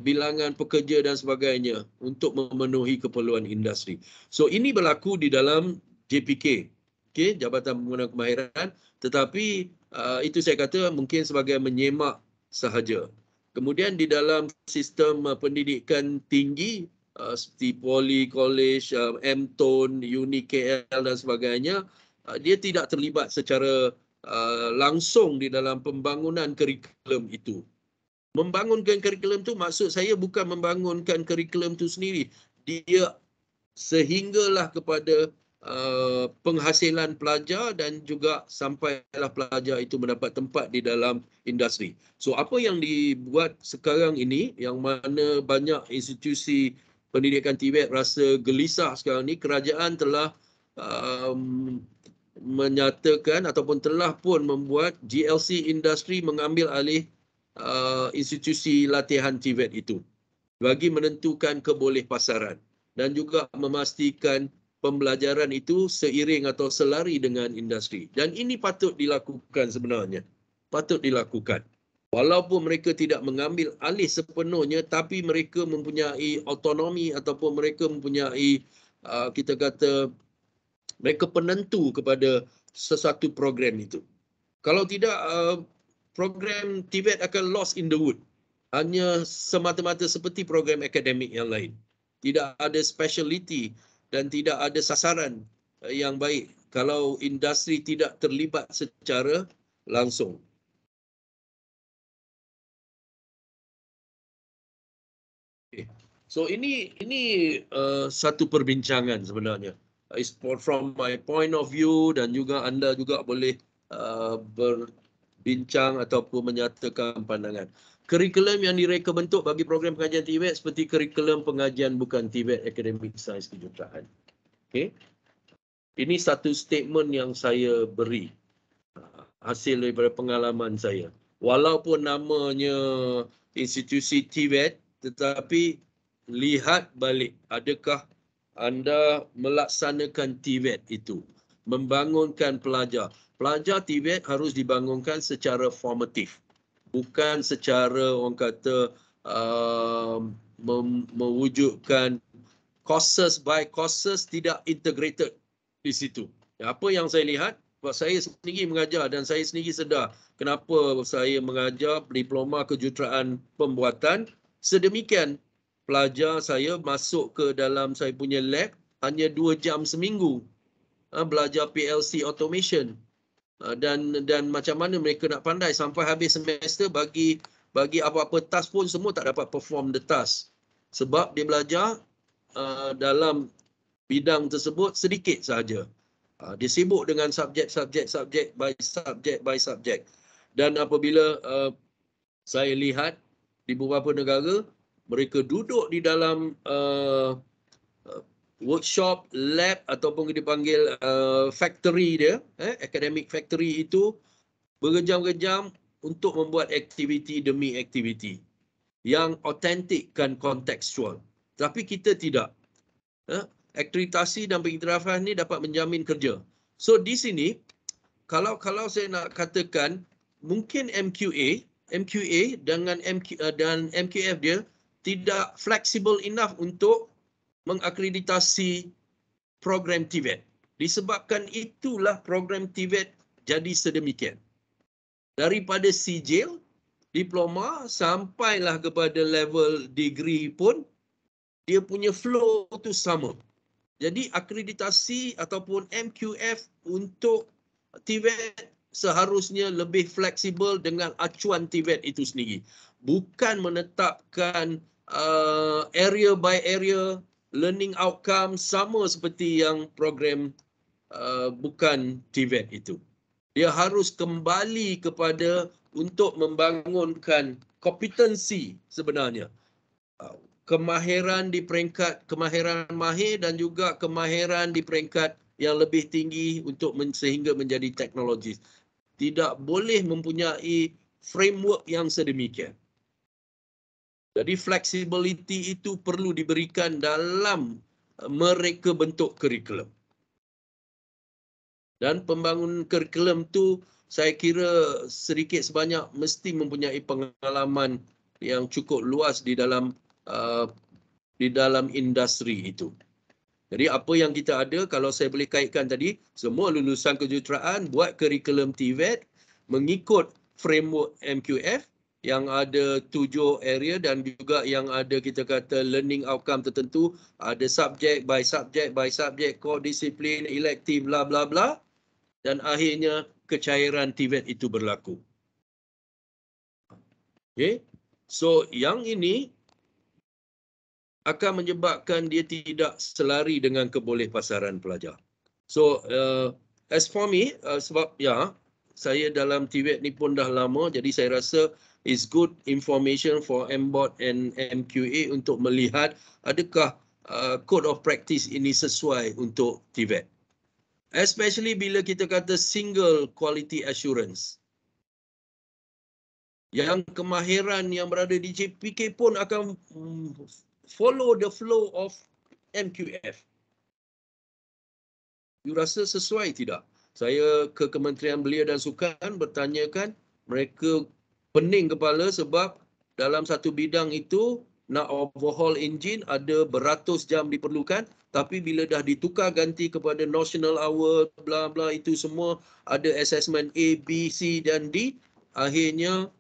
bilangan pekerja dan sebagainya untuk memenuhi keperluan industri. So ini berlaku di dalam JPK, okay, Jabatan Pembangunan Kemahiran, tetapi itu saya kata mungkin sebagai menyemak sahaja. Kemudian di dalam sistem pendidikan tinggi seperti Poly, College, MTON, UniKL dan sebagainya, dia tidak terlibat secara langsung di dalam pembangunan kurikulum itu. Membangunkan kurikulum tu maksud saya bukan membangunkan kurikulum tu sendiri. Dia sehinggalah kepada penghasilan pelajar dan juga sampailah pelajar itu mendapat tempat di dalam industri. So apa yang dibuat sekarang ini, yang mana banyak institusi pendidikan TVET rasa gelisah sekarang ni, kerajaan telah menyatakan ataupun telah pun membuat GLC industri mengambil alih institusi latihan TVET itu bagi menentukan kebolehpasaran dan juga memastikan pembelajaran itu seiring atau selari dengan industri. Dan ini patut dilakukan sebenarnya. Patut dilakukan. Walaupun mereka tidak mengambil alih sepenuhnya, tapi mereka mempunyai autonomi ataupun mereka mempunyai, kita kata, mereka penentu kepada sesuatu program itu. Kalau tidak, program TVET akan lost in the wood. Hanya semata-mata seperti program akademik yang lain. Tidak ada speciality dan tidak ada sasaran yang baik kalau industri tidak terlibat secara langsung. Okay. So ini satu perbincangan sebenarnya. It's from my point of view dan juga anda juga boleh berbincang ataupun menyatakan pandangan. Kurikulum yang direka bentuk bagi program pengajian TVET seperti kurikulum pengajian bukan TVET Akademik Sains Kejuruteraan. Okay. Ini satu statement yang saya beri hasil daripada pengalaman saya. Walaupun namanya institusi TVET, tetapi lihat balik adakah anda melaksanakan TVET itu, membangunkan pelajar. Pelajar TVET harus dibangunkan secara formatif, bukan secara orang kata mewujudkan courses by courses tidak integrated di situ. Apa yang saya lihat, sebab saya sendiri mengajar dan saya sendiri sedar kenapa saya mengajar diploma kejuruteraan pembuatan sedemikian. Pelajar saya masuk ke dalam saya punya lab hanya 2 jam seminggu belajar PLC automation. Dan macam mana mereka nak pandai sampai habis semester bagi apa-apa task pun semua tak dapat perform the task. Sebab dia belajar dalam bidang tersebut sedikit sahaja. Dia sibuk dengan subjek by subjek. Dan apabila saya lihat di beberapa negara, mereka duduk di dalam workshop, lab ataupun dipanggil factory dia, academic factory itu, berjam-jam untuk membuat aktiviti demi aktiviti yang autentik dan kontekstual. Tapi kita tidak. Akreditasi dan pengiktirafan ni dapat menjamin kerja. So di sini, kalau saya nak katakan, mungkin MQA dengan dan MQF dia tidak flexible enough untuk mengakreditasi program TVET. Disebabkan itulah program TVET jadi sedemikian. Daripada sijil, diploma, sampailah kepada level degree pun, dia punya flow tu sama. Jadi akreditasi ataupun MQF untuk TVET seharusnya lebih fleksibel dengan acuan TVET itu sendiri. Bukan menetapkan area by area learning outcome sama seperti yang program bukan TVET itu. Dia harus kembali kepada untuk membangunkan kompetensi sebenarnya. Kemahiran di peringkat kemahiran mahir dan juga kemahiran di peringkat yang lebih tinggi untuk sehingga menjadi teknologis. Tidak boleh mempunyai framework yang sedemikian. Jadi flexibility itu perlu diberikan dalam mereka bentuk kurikulum. Dan pembangunan kurikulum tu saya kira sedikit sebanyak mesti mempunyai pengalaman yang cukup luas di dalam industri itu. Jadi apa yang kita ada, kalau saya boleh kaitkan tadi, semua lulusan kejuruteraan buat kurikulum TVET mengikut framework MQF yang ada 7 area dan juga yang ada kita kata learning outcome tertentu, ada subjek by subjek by subjek, core disiplin, elective, bla bla bla, dan akhirnya kecairan TVET itu berlaku. Okay. So yang ini akan menyebabkan dia tidak selari dengan kebolehpasaran pelajar. So, as for me, sebab ya, saya dalam TVET ni pun dah lama, jadi saya rasa is good information for MBOT and MQA untuk melihat adakah code of practice ini sesuai untuk TVET. Especially bila kita kata single quality assurance. Yang kemahiran yang berada di JPK pun akan follow the flow of MQF. You rasa sesuai tidak? Saya ke Kementerian Belia dan Sukan bertanyakan, mereka pening kepala sebab dalam satu bidang itu nak overhaul engine ada beratus jam diperlukan, tapi bila dah ditukar ganti kepada national hour bla bla itu semua ada assessment A, B, C dan D, akhirnya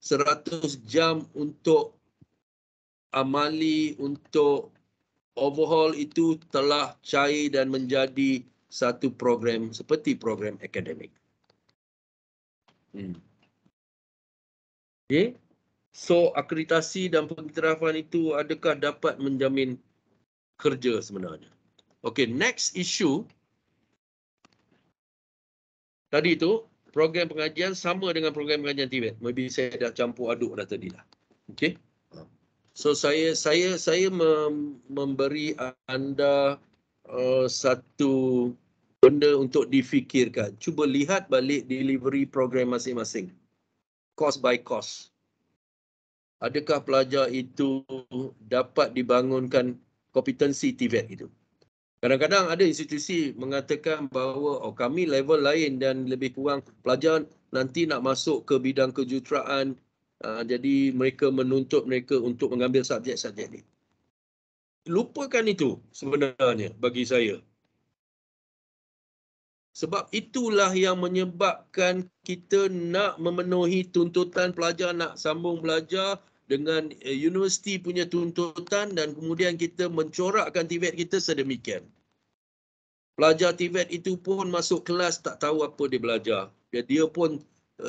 100 jam untuk amali untuk overhaul itu telah cair dan menjadi satu program seperti program akademik. Okay. So akreditasi dan pengiktirafan itu adakah dapat menjamin kerja sebenarnya? Okay, next issue. Tadi itu program pengajian sama dengan program pengajian TVET. Maybe saya dah campur aduk dah tadi lah. Okay. So saya memberi anda satu benda untuk difikirkan. Cuba lihat balik delivery program masing-masing. Course by course. Adakah pelajar itu dapat dibangunkan kompetensi TVET itu? Kadang-kadang ada institusi mengatakan bahawa kami level lain dan lebih kurang pelajar nanti nak masuk ke bidang kejuruteraan. Jadi mereka menuntut mereka untuk mengambil subjek-subjek ini. Lupakan itu sebenarnya bagi saya. Sebab itulah yang menyebabkan kita nak memenuhi tuntutan pelajar nak sambung belajar dengan universiti punya tuntutan dan kemudian kita mencorakkan TVET kita sedemikian. Pelajar TVET itu pun masuk kelas tak tahu apa dia belajar. Dia pun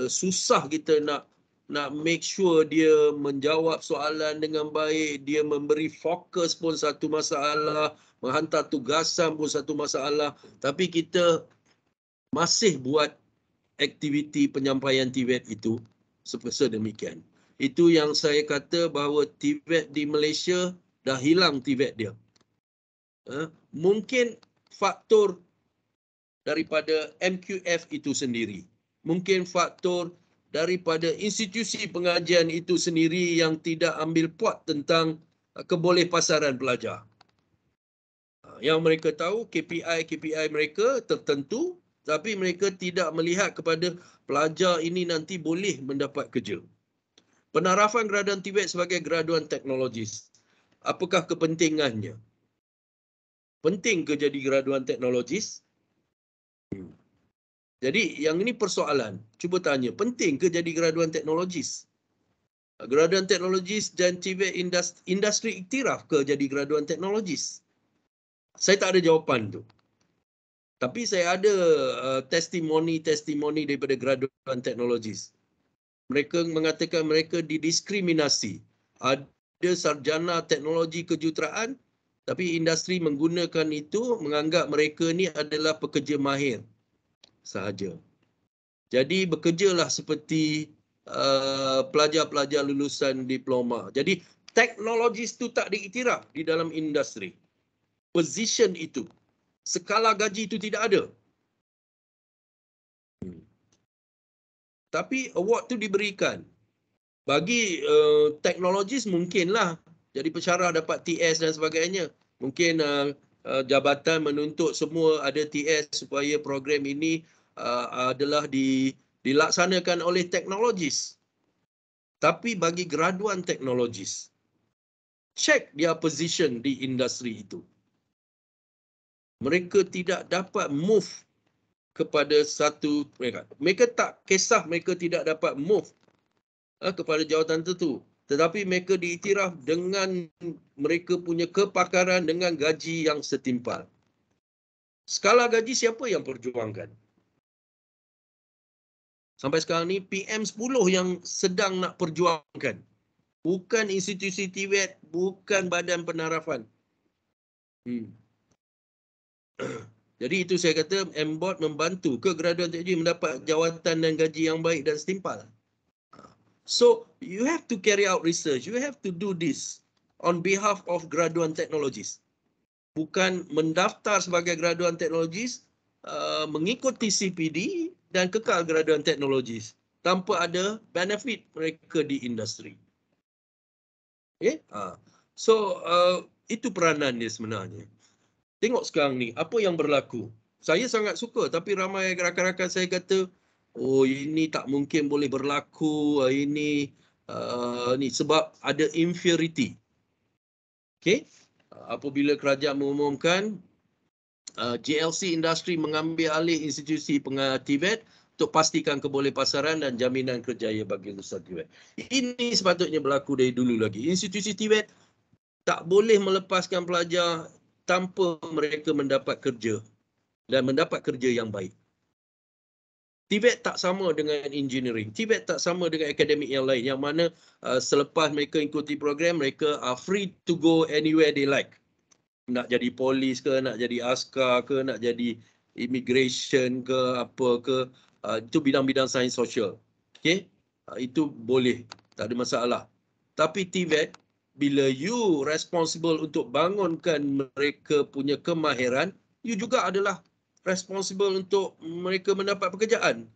susah kita nak make sure dia menjawab soalan dengan baik, dia memberi fokus pun satu masalah, menghantar tugasan pun satu masalah, tapi kita masih buat aktiviti penyampaian TVET itu sedemikian. Itu yang saya kata bahawa TVET di Malaysia dah hilang TVET dia. Mungkin faktor daripada MQF itu sendiri. Mungkin faktor daripada institusi pengajian itu sendiri yang tidak ambil pot tentang kebolehpasaran pelajar. Yang mereka tahu KPI mereka tertentu, tapi mereka tidak melihat kepada pelajar ini nanti boleh mendapat kerja. Penarafan graduan TVET sebagai graduan teknologis. Apakah kepentingannya? Penting ke jadi graduan teknologis? Jadi yang ini persoalan. Cuba tanya, penting ke jadi graduan teknologis? Graduan teknologis dan TVET industri iktiraf ke jadi graduan teknologis? Saya tak ada jawapan tu. Tapi saya ada testimoni daripada graduan teknologis. Mereka mengatakan mereka didiskriminasi. Ada sarjana teknologi kejuruteraan, tapi industri menggunakan itu, menganggap mereka ni adalah pekerja mahir sahaja. Jadi bekerjalah seperti pelajar-pelajar lulusan diploma. Jadi teknologis itu tak diiktiraf di dalam industri. Position itu, skala gaji itu tidak ada. Tapi award tu diberikan. Bagi teknologis mungkinlah jadi pensyarah dapat TS dan sebagainya. Mungkin jabatan menuntut semua ada TS supaya program ini adalah dilaksanakan oleh teknologis. Tapi bagi graduan teknologis, check dia position di industri itu. Mereka tidak dapat move kepada satu mereka tak kisah mereka tidak dapat move kepada jawatan tertentu, tetapi mereka diiktiraf dengan mereka punya kepakaran dengan gaji yang setimpal. Skala gaji siapa yang perjuangkan? Sampai sekarang ni PM10 yang sedang nak perjuangkan. Bukan institusi TVET, bukan badan penarafan. Jadi itu saya kata MBOT membantu ke graduan teknologi mendapat jawatan dan gaji yang baik dan setimpal. So you have to carry out research. You have to do this on behalf of graduan teknologis. Bukan mendaftar sebagai graduan teknologis, mengikuti CPD dan kekal graduan teknologis tanpa ada benefit mereka di industri. Okay? So itu peranan dia sebenarnya. Tengok sekarang ni, apa yang berlaku. Saya sangat suka, tapi ramai rakan-rakan saya kata, oh ini tak mungkin boleh berlaku, ini ni sebab ada inferiority. Okay? Apabila kerajaan mengumumkan JLC industri mengambil alih institusi TVET untuk pastikan kebolehpasaran dan jaminan kerjaya bagi lulusan TVET. Ini sepatutnya berlaku dari dulu lagi. Institusi TVET tak boleh melepaskan pelajar tanpa mereka mendapat kerja dan mendapat kerja yang baik. TVET tak sama dengan engineering. TVET tak sama dengan akademik yang lain yang mana selepas mereka ikuti program, mereka are free to go anywhere they like. Nak jadi polis ke, nak jadi askar ke, nak jadi immigration ke, apa ke, itu bidang-bidang sains sosial. Okay? Itu boleh, tak ada masalah. Tapi TVET, bila you responsible untuk bangunkan mereka punya kemahiran, you juga adalah responsible untuk mereka mendapat pekerjaan.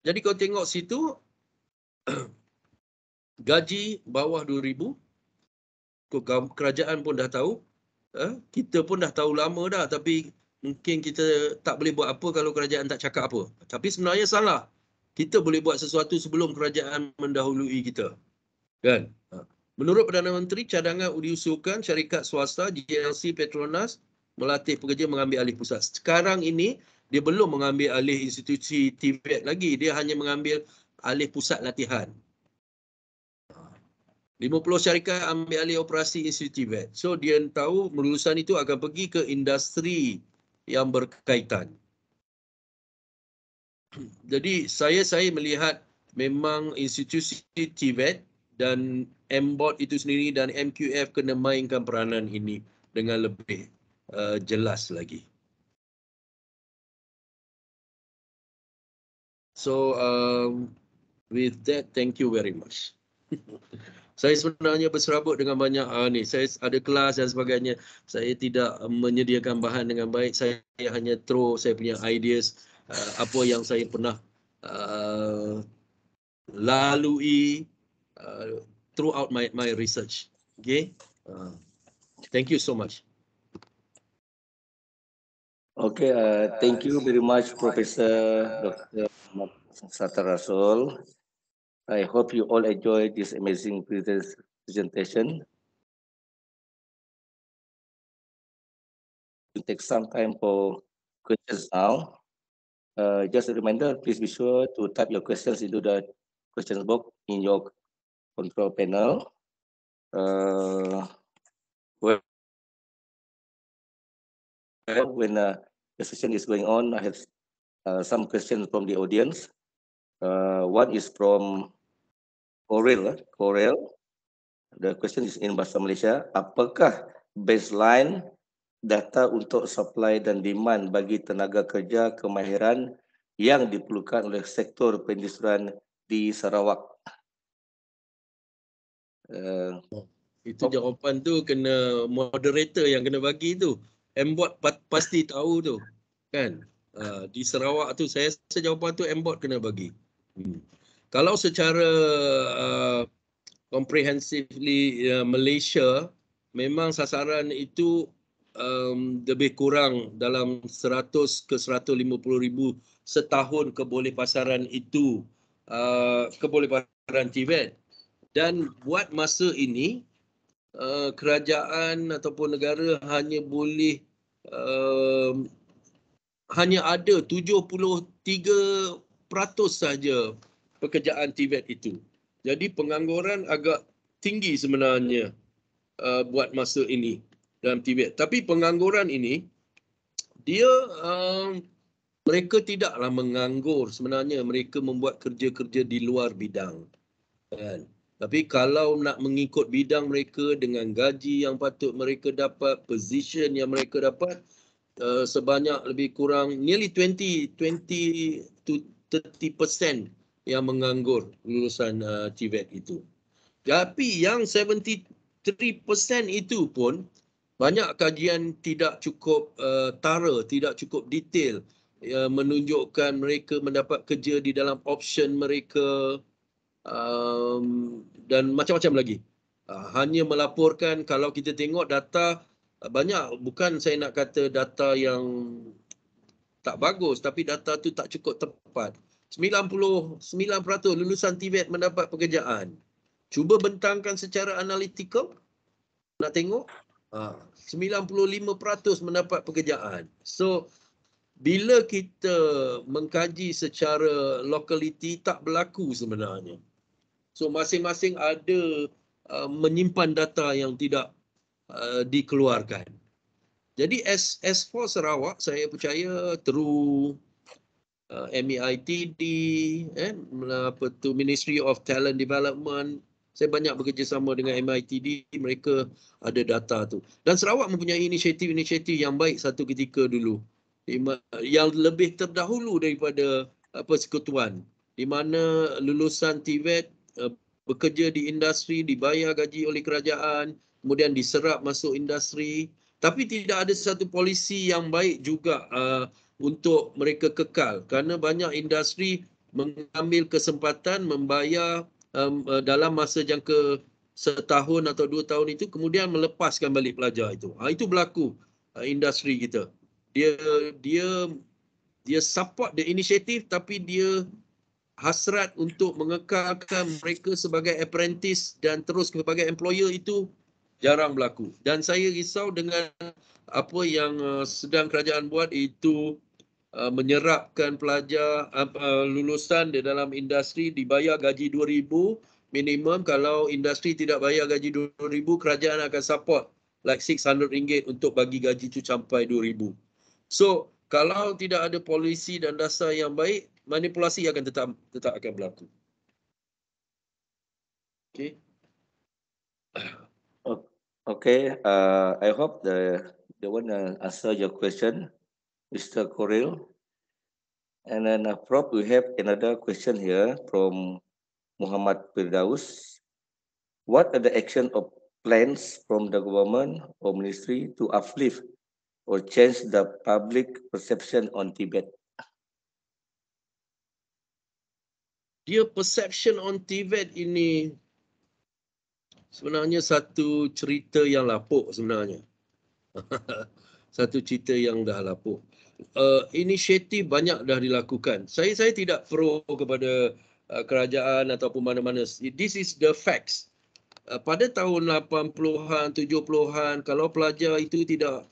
Jadi kau tengok situ, gaji bawah 2,000, kerajaan pun dah tahu, kita pun dah tahu lama dah, tapi mungkin kita tak boleh buat apa kalau kerajaan tak cakap apa. Tapi sebenarnya salah. Kita boleh buat sesuatu sebelum kerajaan mendahului kita. Kan? Menurut Perdana Menteri, cadangan diusulkan syarikat swasta JLC Petronas melatih pekerja mengambil alih pusat. Sekarang ini dia belum mengambil alih institusi TVET lagi, dia hanya mengambil alih pusat latihan. 50 syarikat ambil alih operasi institusi TVET. So dia tahu lulusan itu akan pergi ke industri yang berkaitan. Jadi saya melihat memang institusi TVET dan MBOT itu sendiri dan MQF kena mainkan peranan ini dengan lebih jelas lagi. So with that, thank you very much. Saya sebenarnya berserabut dengan banyak ni. Saya ada kelas dan sebagainya. Saya tidak menyediakan bahan dengan baik. Saya hanya throw saya punya ideas, apa yang saya pernah lalui throughout my research. Okay? Thank you so much. Okay, thank you very much, Professor Dr. Sattar Rasul. I hope you all enjoyed this amazing presentation. To take some time for questions now. Just a reminder, please be sure to type your questions into the questions box in your control panel. When the session is going on, I have some questions from the audience. One is from Corel. The question is in bahasa Malaysia. Apakah baseline data untuk supply dan demand bagi tenaga kerja kemahiran yang diperlukan oleh sektor perindustrian di Sarawak? Itu jawapan tu kena moderator yang kena bagi tu. MBOT pasti tahu tu. Kan? Di Sarawak tu saya rasa jawapan tu MBOT kena bagi. Kalau secara comprehensively Malaysia memang sasaran itu lebih kurang dalam 100 ke 150 ribu setahun kebolehpasaran itu, kebolehpasaran TVET. Dan buat masa ini kerajaan ataupun negara hanya boleh hanya ada 73% saja pekerjaan TVET itu. Jadi pengangguran agak tinggi sebenarnya buat masa ini dalam TVET. Tapi pengangguran ini dia mereka tidaklah menganggur, sebenarnya mereka membuat kerja-kerja di luar bidang. Kan? Tapi kalau nak mengikut bidang mereka dengan gaji yang patut mereka dapat, position yang mereka dapat, sebanyak lebih kurang nearly 20 to 30% yang menganggur lulusan TVET itu. Tapi yang 73% itu pun banyak kajian tidak cukup tara, tidak cukup detail menunjukkan mereka mendapat kerja di dalam option mereka dan macam-macam lagi. Hanya melaporkan, kalau kita tengok data banyak, bukan saya nak kata data yang tak bagus, tapi data tu tak cukup tepat. 99% lulusan TVET mendapat pekerjaan. Cuba bentangkan secara analitikal, nak tengok 95% mendapat pekerjaan. So bila kita mengkaji secara lokaliti, tak berlaku sebenarnya. So masing-masing ada menyimpan data yang tidak dikeluarkan. Jadi as for Sarawak, saya percaya through MEITD, Ministry of Talent Development, saya banyak bekerjasama dengan MITD, mereka ada data tu. Dan Sarawak mempunyai inisiatif-inisiatif yang baik satu ketika dulu, yang lebih terdahulu daripada persekutuan, di mana lulusan TVET bekerja di industri, dibayar gaji oleh kerajaan, kemudian diserap masuk industri. Tapi tidak ada satu polisi yang baik juga untuk mereka kekal, kerana banyak industri mengambil kesempatan membayar dalam masa jangka setahun atau 2 tahun itu, kemudian melepaskan balik pelajar itu. Itu berlaku industri kita. Dia support the initiative, tapi dia hasrat untuk mengekalkan mereka sebagai apprentice dan terus sebagai employer itu jarang berlaku. Dan saya risau dengan apa yang sedang kerajaan buat, itu menyerapkan pelajar lulusan di dalam industri dibayar gaji 2,000 minimum. Kalau industri tidak bayar gaji 2,000, kerajaan akan support like RM600 untuk bagi gaji itu sampai 2,000. So kalau tidak ada polisi dan dasar yang baik, manipulasi akan tetap akan berlaku. Okay. Okay, I hope the one answer your question, Mr. Coril. And then, Prof, we have another question here from Muhammad Firdaus. What are the action of plans from the government or ministry to uplift or change the public perception on TVET? Dia perception on TVET ini sebenarnya satu cerita yang lapuk sebenarnya. Satu cerita yang dah lapuk. Inisiatif banyak dah dilakukan. Saya tidak pro kepada kerajaan ataupun mana-mana. This is the facts. Pada tahun 80-an, 70-an, kalau pelajar itu tidak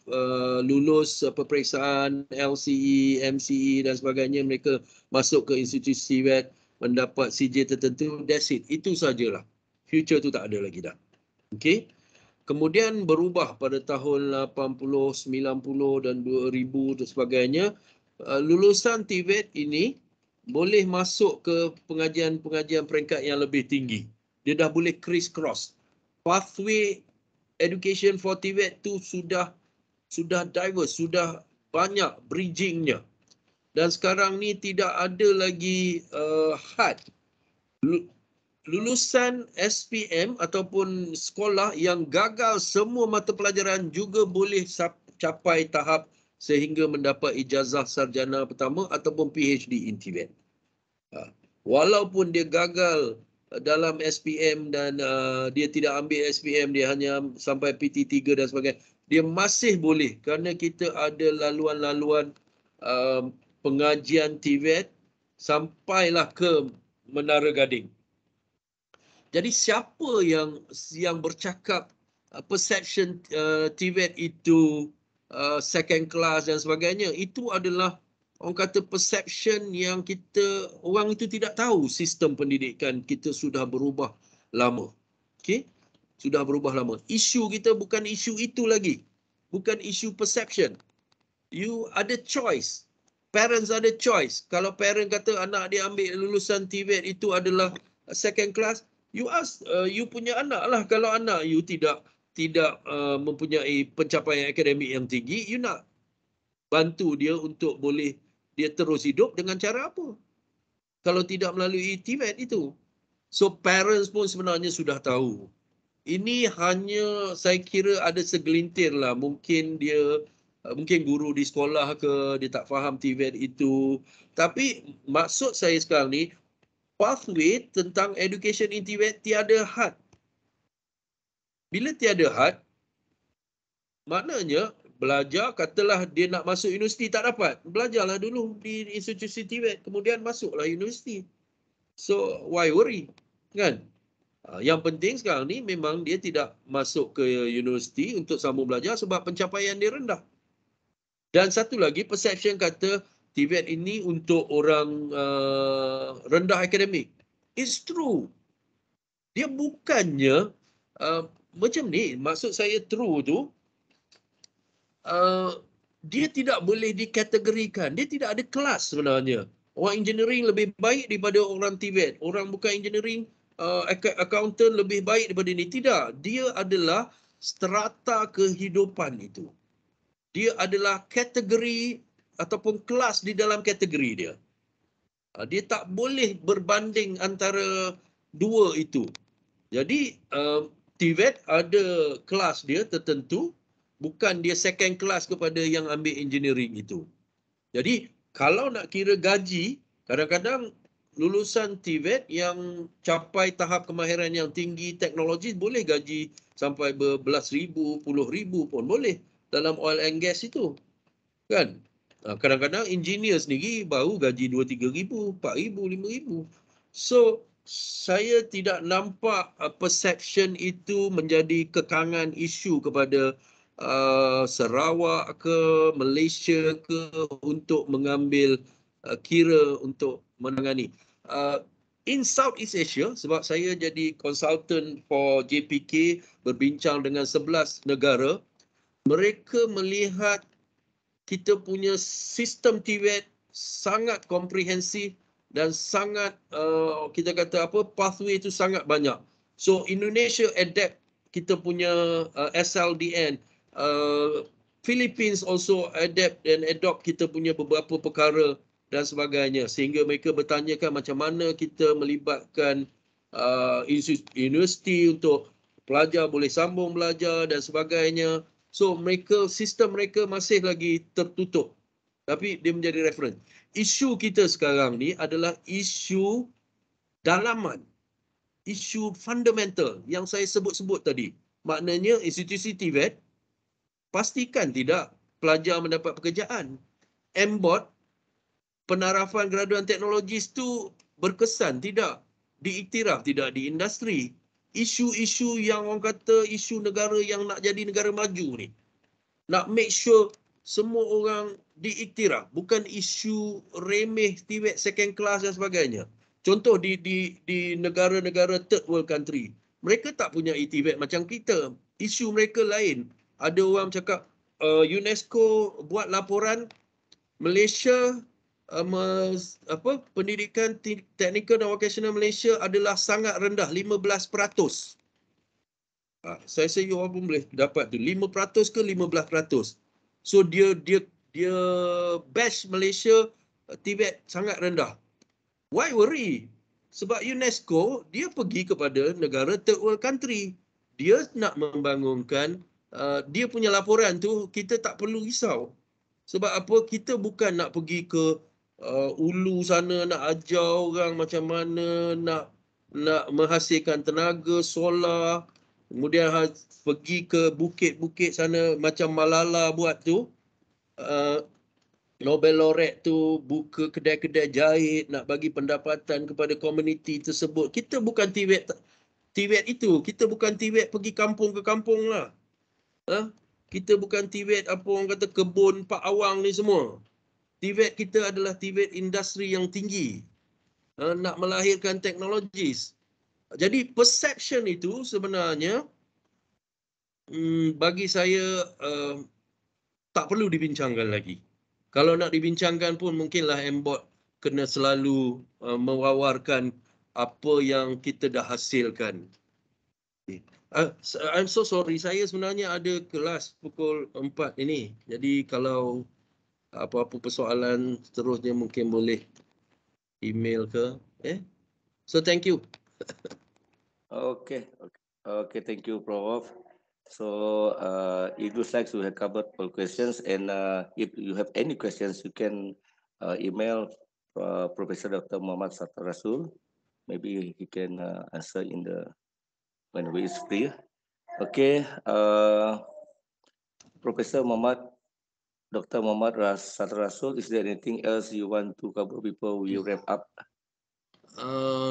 lulus peperiksaan LCE, MCE dan sebagainya, mereka masuk ke institusi TVET, mendapat CJ tertentu, that's it. Itu sajalah. Future tu tak ada lagi dah. Okay. Kemudian berubah pada tahun 80, 90 dan 2000 dan sebagainya. Lulusan TVET ini boleh masuk ke pengajian-pengajian peringkat yang lebih tinggi. Dia dah boleh criss cross. Pathway education for TVET tu sudah diverse, sudah banyak bridgingnya. Dan sekarang ni tidak ada lagi had. Lulusan SPM ataupun sekolah yang gagal semua mata pelajaran juga boleh capai tahap sehingga mendapat ijazah sarjana pertama ataupun PhD in TVET. Walaupun dia gagal dalam SPM dan dia tidak ambil SPM, dia hanya sampai PT3 dan sebagainya, dia masih boleh kerana kita ada laluan-laluan pengajian TVET sampailah ke Menara Gading. Jadi siapa yang bercakap perception TVET itu second class dan sebagainya, itu adalah orang kata perception yang orang itu tidak tahu sistem pendidikan kita sudah berubah lama. Okey? Sudah berubah lama. Isu kita bukan isu itu lagi. Bukan isu perception. You ada choice. Parents ada choice. Kalau parent kata anak dia ambil lulusan TVET itu adalah second class, you ask you punya anak lah. Kalau anak you tidak mempunyai pencapaian akademik yang tinggi, you nak bantu dia untuk boleh dia terus hidup dengan cara apa? Kalau tidak melalui TVET itu. So parents pun sebenarnya sudah tahu. Ini hanya saya kira ada segelintir lah. Mungkin guru di sekolah ke, dia tak faham TVET itu. Tapi maksud saya sekarang ni, pathway tentang education in TVET tiada had. Bila tiada had, maknanya belajar, katalah dia nak masuk universiti tak dapat. Belajarlah dulu di institusi TVET, kemudian masuklah universiti. So, why worry? Kan? Yang penting sekarang ni memang dia tidak masuk ke universiti untuk sambung belajar sebab pencapaian dia rendah. Dan satu lagi, perception kata TVET ini untuk orang rendah akademik. It's true. Dia bukannya macam ni. Maksud saya true tu, dia tidak boleh dikategorikan. Dia tidak ada kelas sebenarnya. Orang engineering lebih baik daripada orang TVET. Orang bukan engineering, accountant lebih baik daripada ini. Tidak. Dia adalah strata kehidupan itu. Dia adalah kategori ataupun kelas di dalam kategori dia. Dia tak boleh berbanding antara dua itu. Jadi TVET ada kelas dia tertentu, bukan dia second class kepada yang ambil engineering itu. Jadi kalau nak kira gaji, kadang-kadang lulusan TVET yang capai tahap kemahiran yang tinggi teknologi boleh gaji sampai berbelas ribu, puluh ribu pun boleh dalam oil and gas itu. Kan? Kadang-kadang engineer sendiri baru gaji 2-3 ribu, 4 ribu, 5 ribu. So, saya tidak nampak perception itu menjadi kekangan isu kepada Sarawak ke, Malaysia ke untuk mengambil kira untuk menangani. In Southeast Asia, sebab saya jadi consultant for JPK, berbincang dengan 11 negara, mereka melihat kita punya sistem TVET sangat komprehensif dan sangat kita kata apa, pathway itu sangat banyak. So Indonesia adapt kita punya SLDN. Philippines also adapt dan adopt kita punya beberapa perkara dan sebagainya, sehingga mereka bertanyakan macam mana kita melibatkan universiti untuk pelajar boleh sambung belajar dan sebagainya. So sistem mereka masih lagi tertutup. Tapi dia menjadi reference. Isu kita sekarang ni adalah isu dalaman. Isu fundamental yang saya sebut-sebut tadi. Maknanya institusi TVET pastikan tidak pelajar mendapat pekerjaan. MBOT, penarafan graduan teknologi itu berkesan tidak diiktiraf, tidak di industri. Isu-isu yang orang kata isu negara yang nak jadi negara maju ni. Nak make sure semua orang diiktiraf. Bukan isu remeh, TVET second class dan sebagainya. Contoh di negara-negara third world country. Mereka tak punya TVET macam kita. Isu mereka lain. Ada orang cakap UNESCO buat laporan Malaysia pendidikan teknikal dan vocational Malaysia adalah sangat rendah, 15%. Saya rasa you orang pun boleh dapat tu 5% ke 15%. So dia batch Malaysia TVET sangat rendah. Why worry? Sebab UNESCO dia pergi kepada negara third world country. Dia nak membangunkan dia punya laporan tu, kita tak perlu risau. Sebab apa? Kita bukan nak pergi ke ulu sana nak ajar orang macam mana nak menghasilkan tenaga solar, kemudian pergi ke bukit-bukit sana macam Malala buat tu. Nobel laureate tu buka kedai-kedai jahit nak bagi pendapatan kepada komuniti tersebut. Kita bukan TVET itu. Kita bukan TVET pergi kampung ke kampung lah. Kita bukan TVET apa orang kata kebun Pak Awang ni semua. TVET kita adalah TVET industri yang tinggi. Nak melahirkan teknologis. Jadi perception itu sebenarnya bagi saya tak perlu dibincangkan lagi. Kalau nak dibincangkan pun mungkinlah MBOT kena selalu mewawarkan apa yang kita dah hasilkan. I'm so sorry, saya sebenarnya ada kelas pukul 4 ini. Jadi kalau apa-apa persoalan seterusnya mungkin boleh email ke. So thank you. Okay, thank you, Prof. So it looks like we have covered all questions, and if you have any questions, you can email Professor Dr. Muhammad Sattar Rasul. Maybe he can answer when he is free. Okay, Professor Muhammad, Dr. Muhammad Sattar Rasul, is there anything else you want to cover before we wrap up?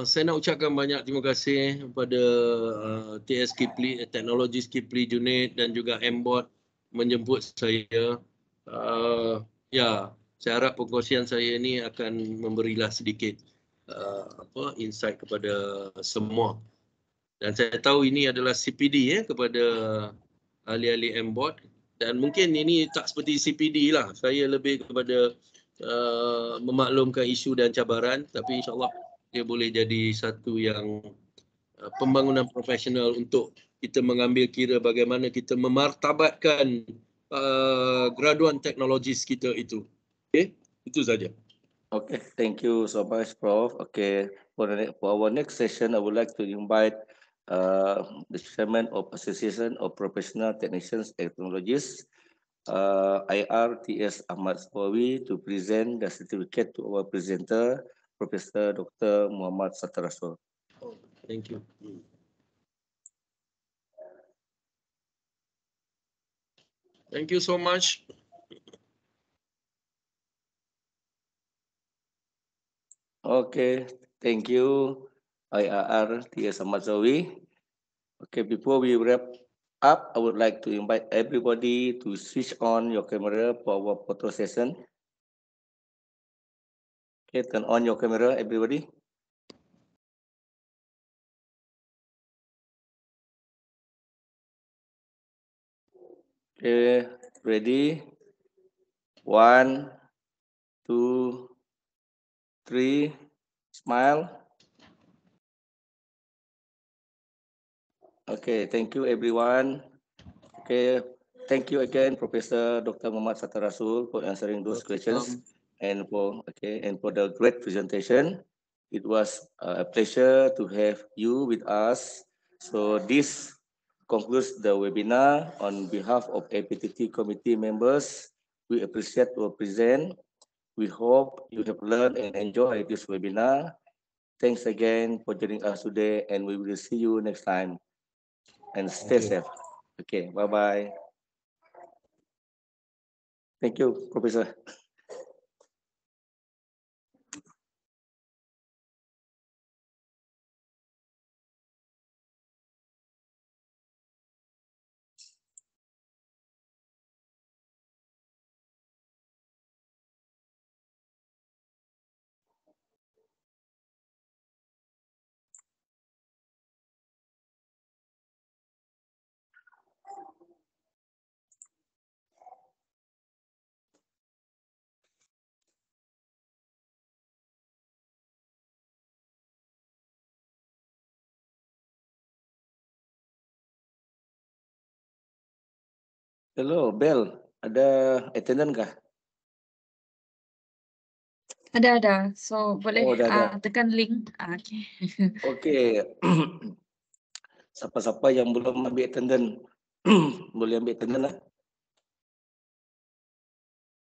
Saya nak ucapkan banyak terima kasih kepada TS Kipli, Teknologi Kipli Junid dan juga MBOT menjemput saya. Saya harap perkongsian saya ini akan memberilah sedikit insight kepada semua. Dan saya tahu ini adalah CPD kepada ahli-ahli MBOT, dan mungkin ini tak seperti CPD lah. Saya lebih kepada memaklumkan isu dan cabaran, tapi insyaAllah dia boleh jadi satu yang pembangunan profesional untuk kita mengambil kira bagaimana kita memartabatkan graduan teknologis kita itu. Okay, itu saja. Okay, thank you so much, Prof. Okay, for our next session, I would like to invite the Chairman of Association of Professional Technicians and Technologists, IRTS Ahmad Sawawi, to present the certificate to our presenter, Professor Dr. Muhammad Sattar Rasul. Thank you. Thank you so much. Okay, thank you, IRTS Ahmad Sawawi. Okay, before we wrap up, I would like to invite everybody to switch on your camera for our photo session. Okay, turn on your camera, everybody. Okay, ready? 1, 2, 3, smile. Okay, thank you everyone. Okay, thank you again, Professor Dr. Muhammad Sattar Rasul, for answering those questions and for the great presentation. It was a pleasure to have you with us. So this concludes the webinar. On behalf of APTT committee members, we appreciate your present. We hope you have learned and enjoyed this webinar. Thanks again for joining us today, and we will see you next time. And stay safe. Okay, bye-bye. Thank you, Professor. Hello, Bel. Ada attendant kah? Ada. So boleh Oh, ada. tekan link. Okay. Okey. Siapa-siapa yang belum ambil attendant, boleh ambil attendant lah.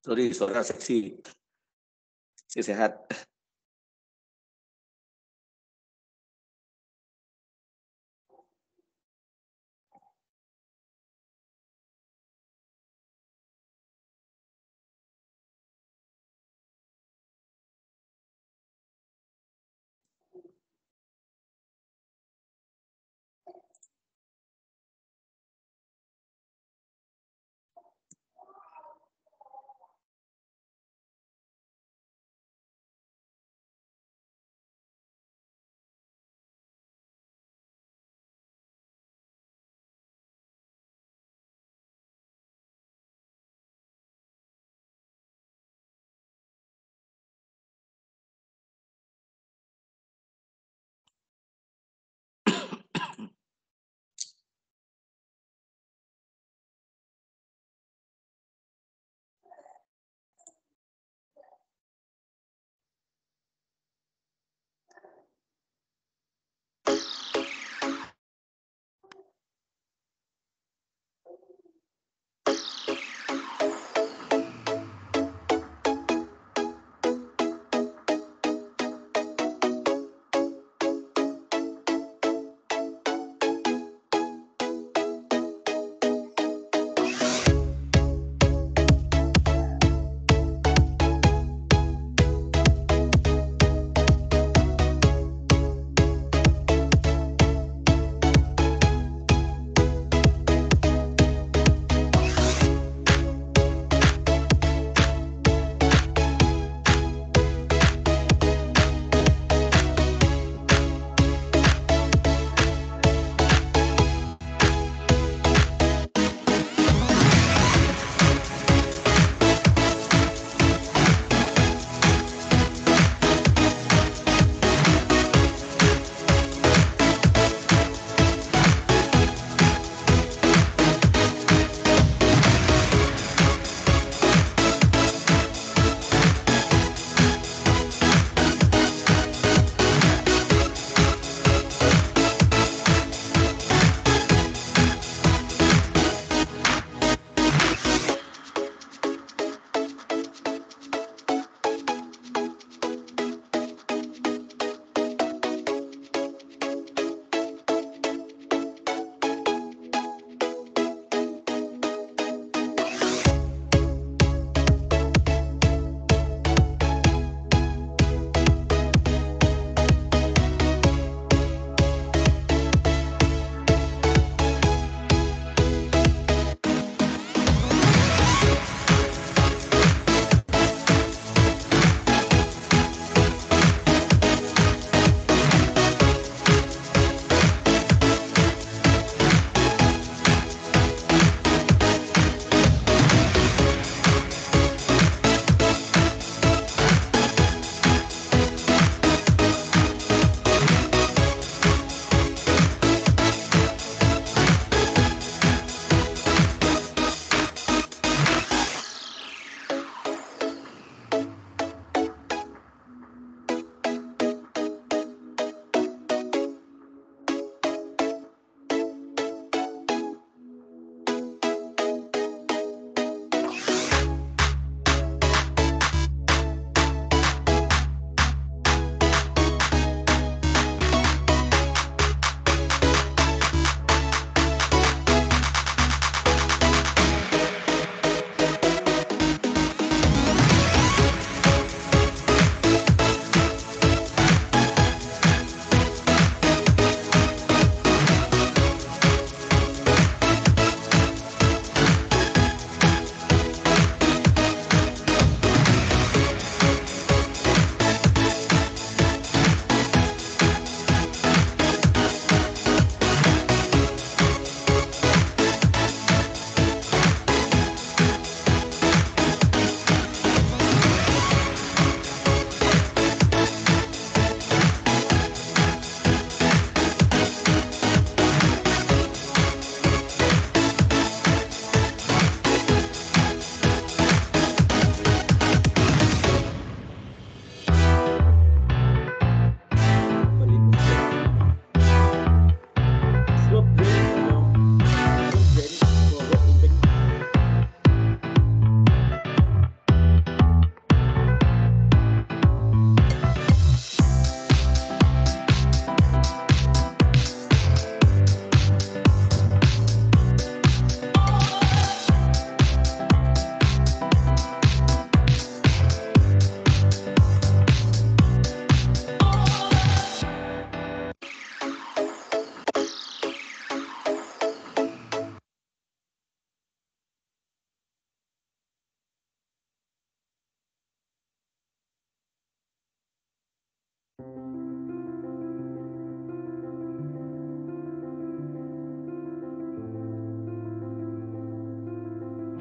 Sorry, suara seksi. Sehat.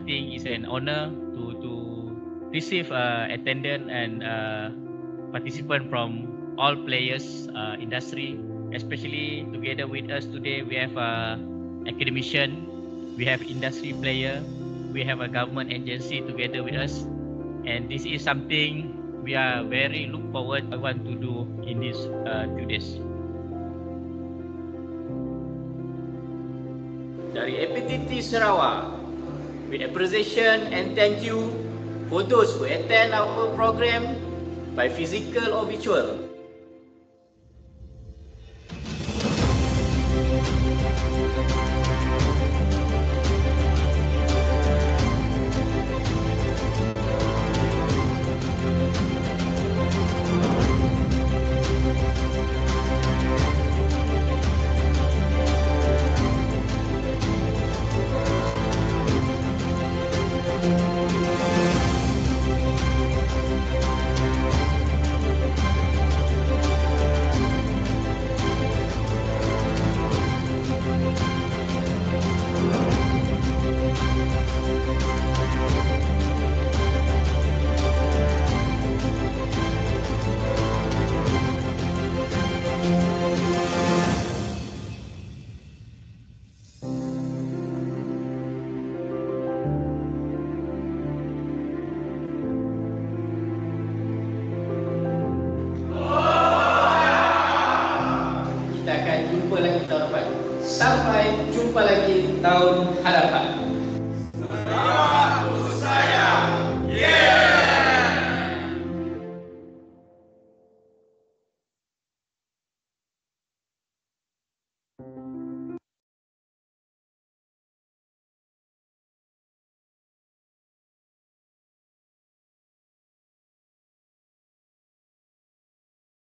think it's an honor to receive attendant and participant from all players industry, especially together with us today. We have academician, we have industry player, we have a government agency together with us, and this is something we are very look forward. I want to do in this 2 days. Dari APTT Sarawak, with appreciation and thank you for those who attend our program by physical or virtual. Kita akan jumpa lagi tahun depan. Sampai jumpa lagi tahun hadapan.